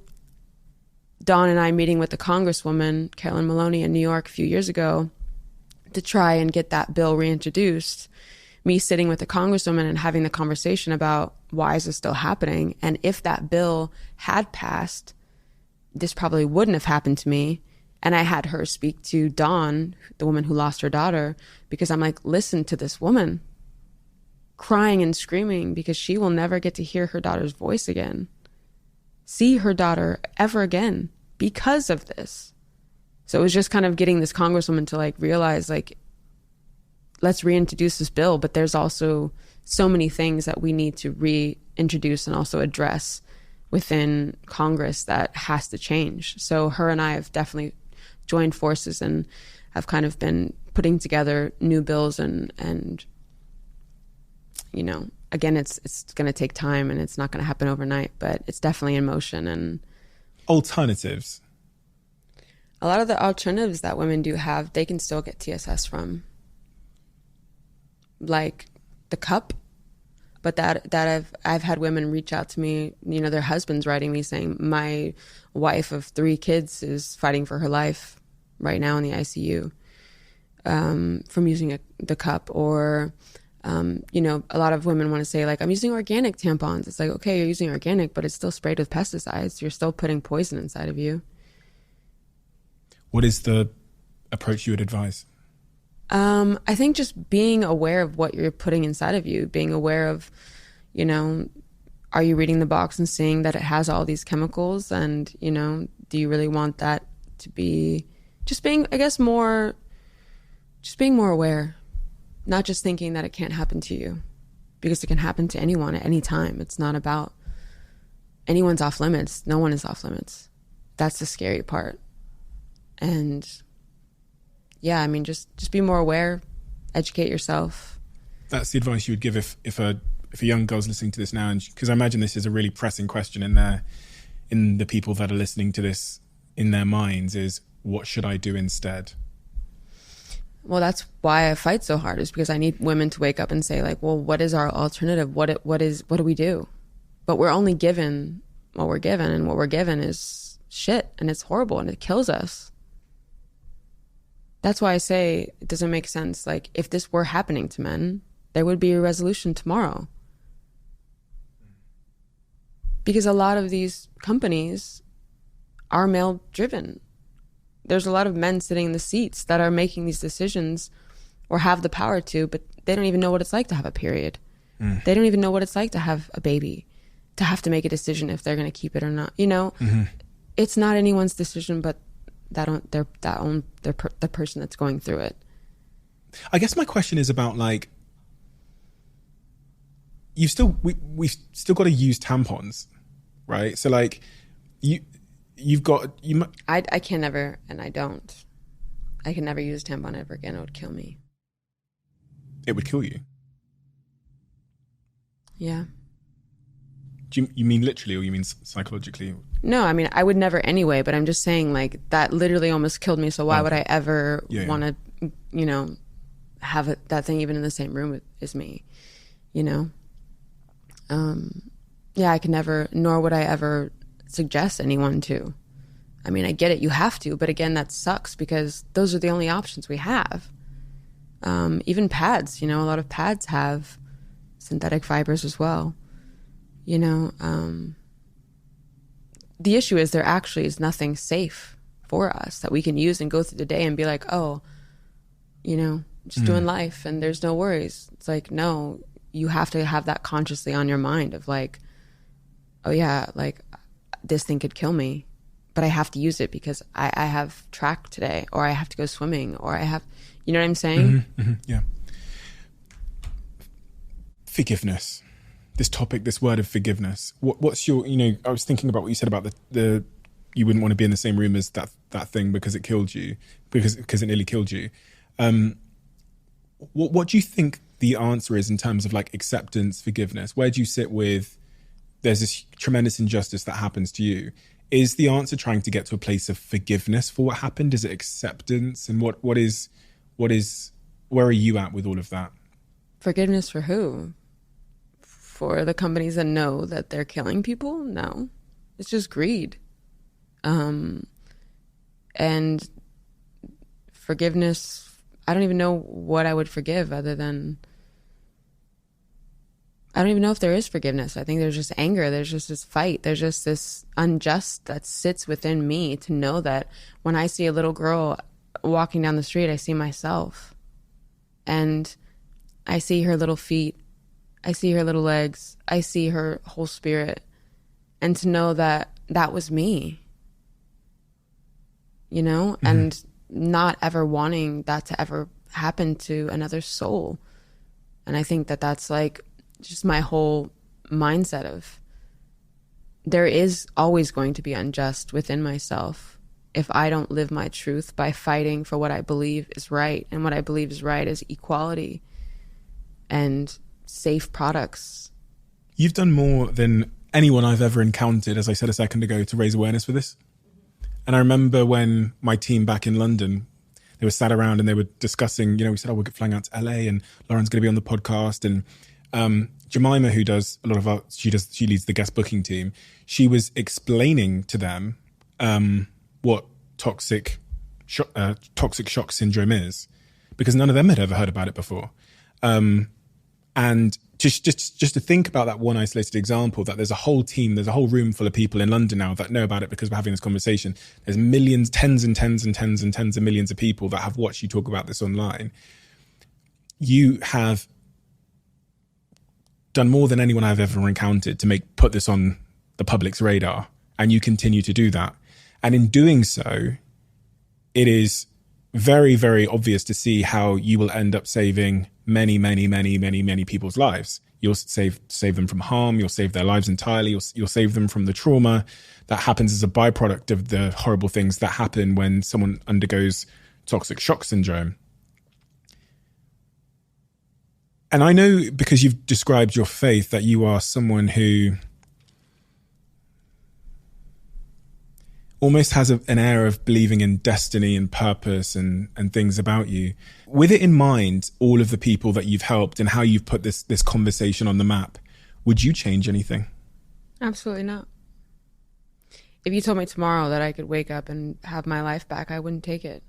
Dawn and I meeting with the Congresswoman, Carolyn Maloney, in New York a few years ago to try and get that bill reintroduced. Me sitting with the Congresswoman and having the conversation about why is this still happening? And if that bill had passed, this probably wouldn't have happened to me. And I had her speak to Dawn, the woman who lost her daughter, because I'm like, listen to this woman crying and screaming because she will never get to hear her daughter's voice again, see her daughter ever again because of this. So it was just kind of getting this Congresswoman to like realize, like, let's reintroduce this bill, but there's also so many things that we need to reintroduce and also address within Congress that has to change. So her and I have definitely joined forces and have kind of been putting together new bills and you know, again, it's going to take time and it's not going to happen overnight, but it's definitely in motion. And alternatives. A lot of the alternatives that women do have, they can still get TSS from, like the cup. But that I've had women reach out to me, you know, their husbands writing me saying, my wife of 3 kids is fighting for her life right now in the ICU from using the cup. Or you know, a lot of women want to say, like, I'm using organic tampons. It's like, okay, you're using organic, but it's still sprayed with pesticides. You're still putting poison inside of you. What is the approach you would advise? I think just being aware of what you're putting inside of you, being aware of, you know, are you reading the box and seeing that it has all these chemicals? And, you know, do you really want that to be just being, I guess, just being more aware, not just thinking that it can't happen to you, because it can happen to anyone at any time. It's not about anyone's off limits. No one is off limits. That's the scary part. And yeah, I mean, just be more aware, educate yourself. That's the advice you would give if a young girl's listening to this now, and because I imagine this is a really pressing question in the people that are listening to this in their minds, is what should I do instead? Well, that's why I fight so hard, is because I need women to wake up and say, like, well, what is our alternative? What do we do? But we're only given what we're given, and what we're given is shit, and it's horrible, and it kills us. That's why I say it doesn't make sense. Like, if this were happening to men, there would be a resolution tomorrow. Because a lot of these companies are male driven. There's a lot of men sitting in the seats that are making these decisions or have the power to, but they don't even know what it's like to have a period. They don't even know what it's like to have a baby, to have to make a decision if they're going to keep it or not. You know, It's not anyone's decision, but the person that's going through it. I guess my question is about, like, we've still got to use tampons, right? So, like, I can never, and I don't. I can never use a tampon ever again. It would kill me. It would kill you? Yeah. Do you mean literally, or you mean psychologically? No, I mean, I would never anyway, but I'm just saying, like, that literally almost killed me. So why would I ever want to, you know, have that thing even in the same room is me, you know? Yeah, I can never, nor would I ever suggest anyone to. I mean, I get it, you have to, but again, that sucks because those are the only options we have. Even pads, you know, a lot of pads have synthetic fibers as well, you know. The issue is there actually is nothing safe for us that we can use and go through the day and be like, oh, you know, just doing life and there's no worries. It's like, no, you have to have that consciously on your mind of like, oh yeah, like this thing could kill me, but I have to use it because I have track today, or I have to go swimming, or I have, you know what I'm saying? Yeah. Forgiveness. This topic, this word of forgiveness. What's your, you know, I was thinking about what you said about the you wouldn't want to be in the same room as that thing because it killed you, because it nearly killed you. What do you think the answer is in terms of like acceptance, forgiveness? Where do you sit with, there's this tremendous injustice that happens to you? Is the answer trying to get to a place of forgiveness for what happened? Is it acceptance? And what is, where are you at with all of that? Forgiveness for who? For the companies that know that they're killing people? No, it's just greed. And forgiveness, I don't even know what I would forgive other than, I don't even know if there is forgiveness. I think there's just anger. There's just this fight. There's just this unjust that sits within me to know that when I see a little girl walking down the street, I see myself. And I see her little feet. I see her little legs. I see her whole spirit. And to know that that was me, you know, and not ever wanting that to ever happen to another soul. And I think that that's like just my whole mindset of there is always going to be unjust within myself if I don't live my truth by fighting for what I believe is right. And what I believe is right is equality and safe products. You've done more than anyone I've ever encountered, as I said a second ago, to raise awareness for this. And I remember when my team back in London, they were sat around and they were discussing, you know, we said, oh, we're flying out to LA and Lauren's going to be on the podcast. And Jemima, who does a lot of she leads the guest booking team. She was explaining to them what toxic shock syndrome is, because none of them had ever heard about it before. And just to think about that one isolated example, that there's a whole team, there's a whole room full of people in London now that know about it because we're having this conversation. There's millions, tens and tens and tens and tens of millions of people that have watched you talk about this online. You have done more than anyone I've ever encountered to put this on the public's radar, and you continue to do that. And in doing so, it is very, very obvious to see how you will end up saving many, many, many, many, many people's lives. You'll save them from harm. You'll save their lives entirely. You'll save them from the trauma that happens as a byproduct of the horrible things that happen when someone undergoes toxic shock syndrome. And I know, because you've described your faith, that you are someone who almost has an air of believing in destiny and purpose and things about you. With it in mind, all of the people that you've helped and how you've put this conversation on the map, would you change anything? Absolutely not. If you told me tomorrow that I could wake up and have my life back, I wouldn't take it.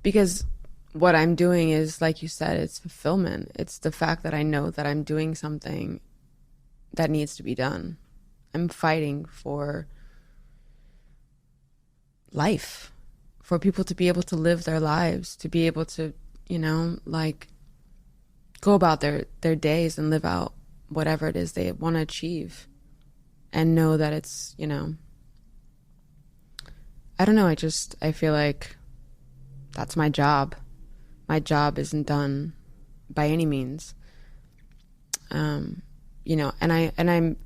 Because what I'm doing is, like you said, it's fulfillment. It's the fact that I know that I'm doing something that needs to be done. I'm fighting for life, for people to be able to live their lives, to be able to, you know, like go about their days and live out whatever it is they want to achieve, and know that it's, you know, I don't know. I feel like that's my job. My job isn't done by any means. You know, and I'm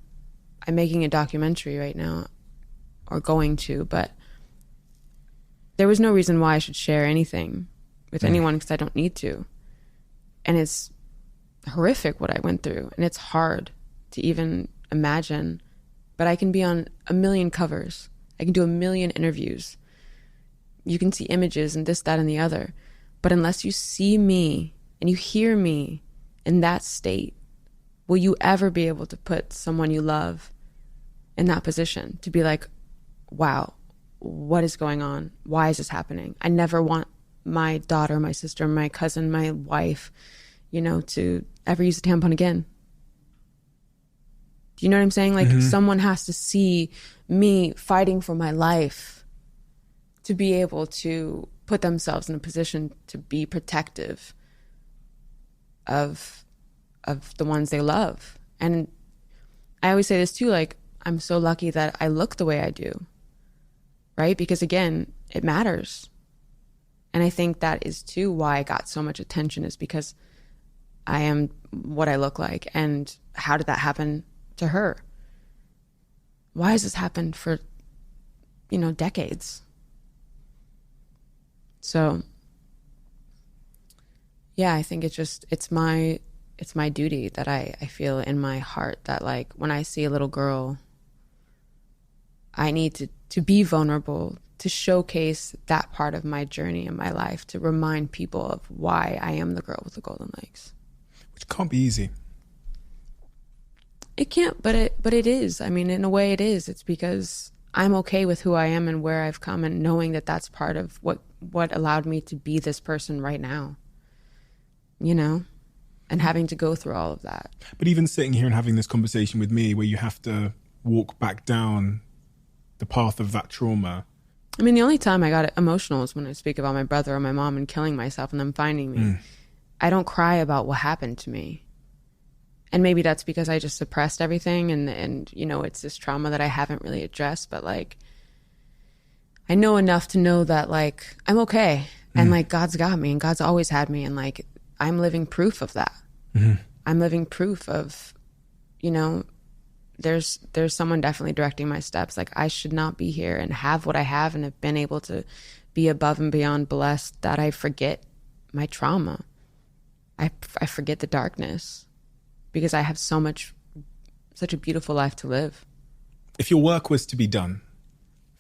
making a documentary right now, or going to, but there was no reason why I should share anything with anyone, because I don't need to. And it's horrific what I went through, and it's hard to even imagine, but I can be on 1 million covers. I can do 1 million interviews. You can see images and this, that, and the other. But unless you see me and you hear me in that state, will you ever be able to put someone you love in that position to be like, wow, what is going on? Why is this happening? I never want my daughter, my sister, my cousin, my wife, to ever use a tampon again. Do you know what I'm saying? Like, someone has to see me fighting for my life to be able to put themselves in a position to be protective of the ones they love. And I always say this too, like, I'm so lucky that I look the way I do, right? Because again, it matters. And I think that is too why I got so much attention, is because I am what I look like. And how did that happen to her? Why has this happened for, decades? So, yeah, I think it's my duty that I feel in my heart that, like, when I see a little girl, I need to be vulnerable, to showcase that part of my journey in my life, to remind people of why I am the girl with the golden legs. Which can't be easy. It can't, but it is. I mean, in a way it is. It's because I'm okay with who I am and where I've come, and knowing that that's part of what allowed me to be this person right now, and having to go through all of that. But even sitting here and having this conversation with me, where you have to walk back down the path of that trauma. I mean, the only time I got emotional is when I speak about my brother or my mom and killing myself and them finding me. I don't cry about what happened to me. And maybe that's because I just suppressed everything and it's this trauma that I haven't really addressed, but like, I know enough to know that, like, I'm okay. And like, God's got me and God's always had me. And like, I'm living proof of that. I'm living proof of, there's someone definitely directing my steps. Like, I should not be here and have what I have and have been able to be above and beyond blessed, that I forget my trauma. I forget the darkness, because I have such a beautiful life to live. If your work was to be done,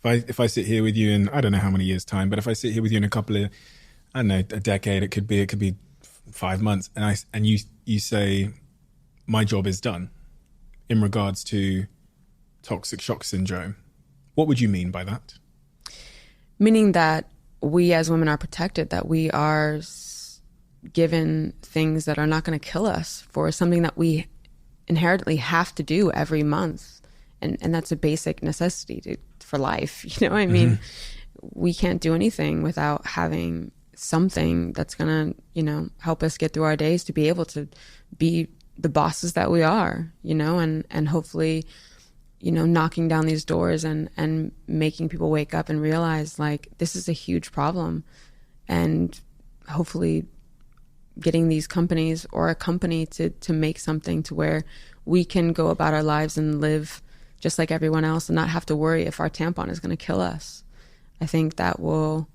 if I sit here with you in, I don't know how many years' time, but if I sit here with you in a couple of, I don't know, a decade, it could be 5 months, and you say, my job is done in regards to toxic shock syndrome, what would you mean by that? Meaning that we as women are protected, that we are given things that are not going to kill us for something that we inherently have to do every month. And that's a basic necessity for life. I mean, we can't do anything without having something that's going to, help us get through our days, to be able to be the bosses that we are, and hopefully, knocking down these doors and making people wake up and realize, like, this is a huge problem, and hopefully getting these companies or a company to make something to where we can go about our lives and live just like everyone else and not have to worry if our tampon is going to kill us. I think that will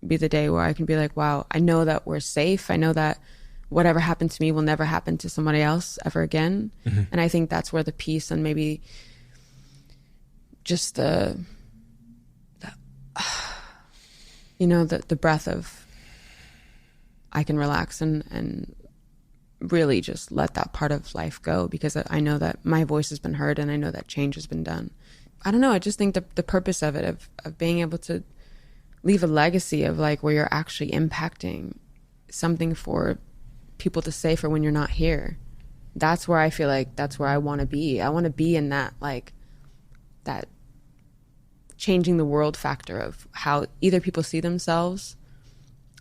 be the day where I can be like, wow, I know that we're safe. I know that whatever happened to me will never happen to somebody else ever again. And I think that's where the peace and maybe just the breath of, I can relax and really just let that part of life go, because I know that my voice has been heard and I know that change has been done. I don't know. I just think the purpose of it, of being able to leave a legacy of, like, where you're actually impacting something for people to say for when you're not here. That's where I feel like that's where I want to be. I want to be in that, like, that changing the world factor of how either people see themselves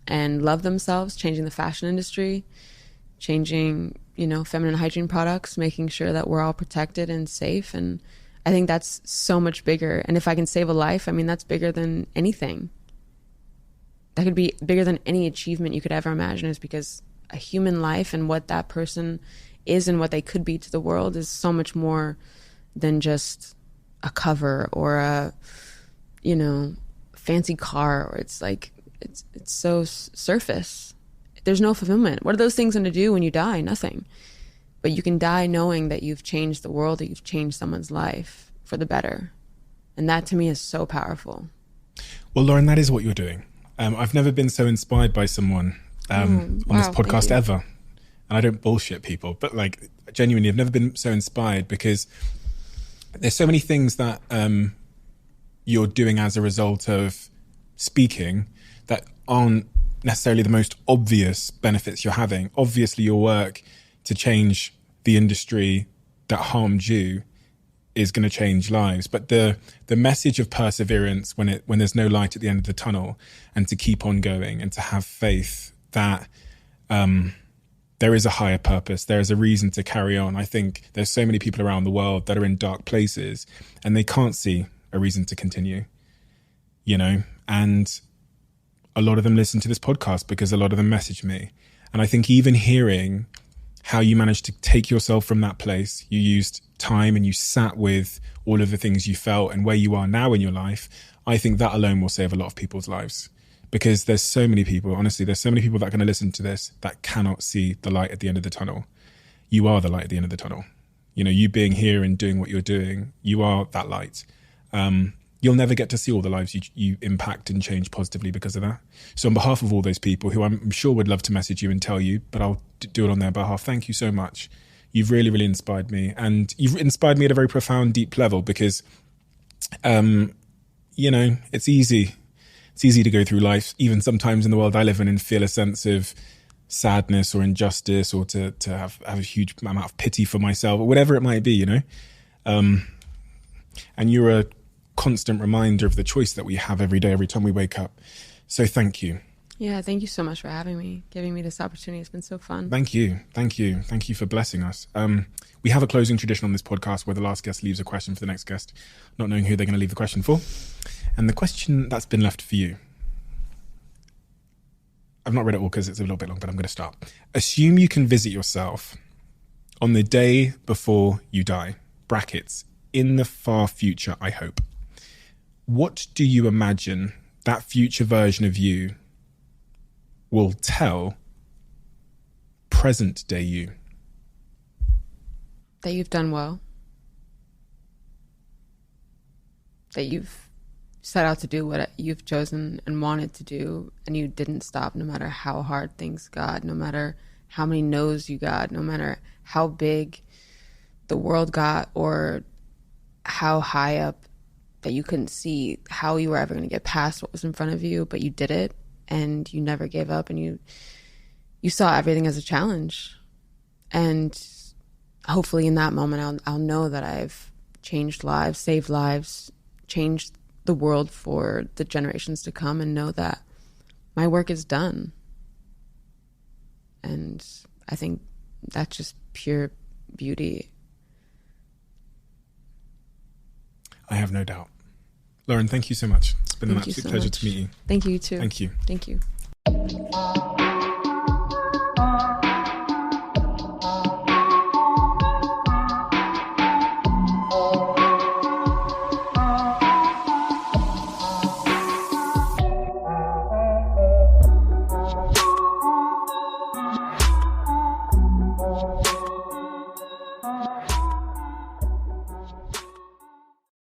and love themselves, changing the fashion industry, changing, feminine hygiene products, making sure that we're all protected and safe. And I think that's so much bigger. And if I can save a life, I mean, that's bigger than anything. That could be bigger than any achievement you could ever imagine, is because a human life and what that person is and what they could be to the world is so much more than just a cover or a, fancy car, or it's like, it's so surface. There's no fulfillment. What are those things going to do when you die? Nothing. But you can die knowing that you've changed the world, that you've changed someone's life for the better. And that to me is so powerful. Well, Lauren, that is what you're doing. I've never been so inspired by someone on this podcast ever. And I don't bullshit people, but like genuinely, I've never been so inspired because there's so many things that you're doing as a result of speaking that aren't necessarily the most obvious benefits you're having. Obviously, your work to change the industry that harmed you is going to change lives, but the message of perseverance when there's no light at the end of the tunnel, and to keep on going and to have faith that there is a higher purpose, there is a reason to carry on. I think there's so many people around the world that are in dark places and they can't see a reason to continue, you know, and a lot of them listen to this podcast because a lot of them message me. And I think even hearing how you managed to take yourself from that place, you used time and you sat with all of the things you felt and where you are now in your life, I think that alone will save a lot of people's lives. Because there's so many people, honestly, there's so many people that are going to listen to this that cannot see the light at the end of the tunnel. You are the light at the end of the tunnel. You know, you being here and doing what you're doing, you are that light. You'll never get to see all the lives you impact and change positively because of that. So on behalf of all those people who I'm sure would love to message you and tell you, but I'll do it on their behalf, thank you so much. You've really, really inspired me. And you've inspired me at a very profound, deep level because, you know, it's easy. It's easy to go through life, even sometimes in the world I live in, and feel a sense of sadness or injustice, or to have a huge amount of pity for myself, or whatever it might be, you know. And you're a constant reminder of the choice that we have every day, every time we wake up. So thank you. Yeah, thank you so much for having me, giving me this opportunity. It's been so fun. Thank you. Thank you. Thank you for blessing us. We have a closing tradition on this podcast where the last guest leaves a question for the next guest, not knowing who they're going to leave the question for. And the question that's been left for you, I've not read it all because it's a little bit long, but I'm going to start. Assume you can visit yourself on the day before you die, brackets, in the far future, I hope. What do you imagine that future version of you will tell present day you? That you've done well. That you've set out to do what you've chosen and wanted to do, and you didn't stop no matter how hard things got, no matter how many no's you got, no matter how big the world got or how high up that you couldn't see how you were ever going to get past what was in front of you, but you did it and you never gave up, and you saw everything as a challenge. And hopefully in that moment I'll know that I've changed lives, saved lives, changed the world for the generations to come, and know that my work is done. And I think that's just pure beauty. I have no doubt. Lauren, thank you so much. It's been an absolute pleasure to meet you. Thank you, too. Thank you. Thank you.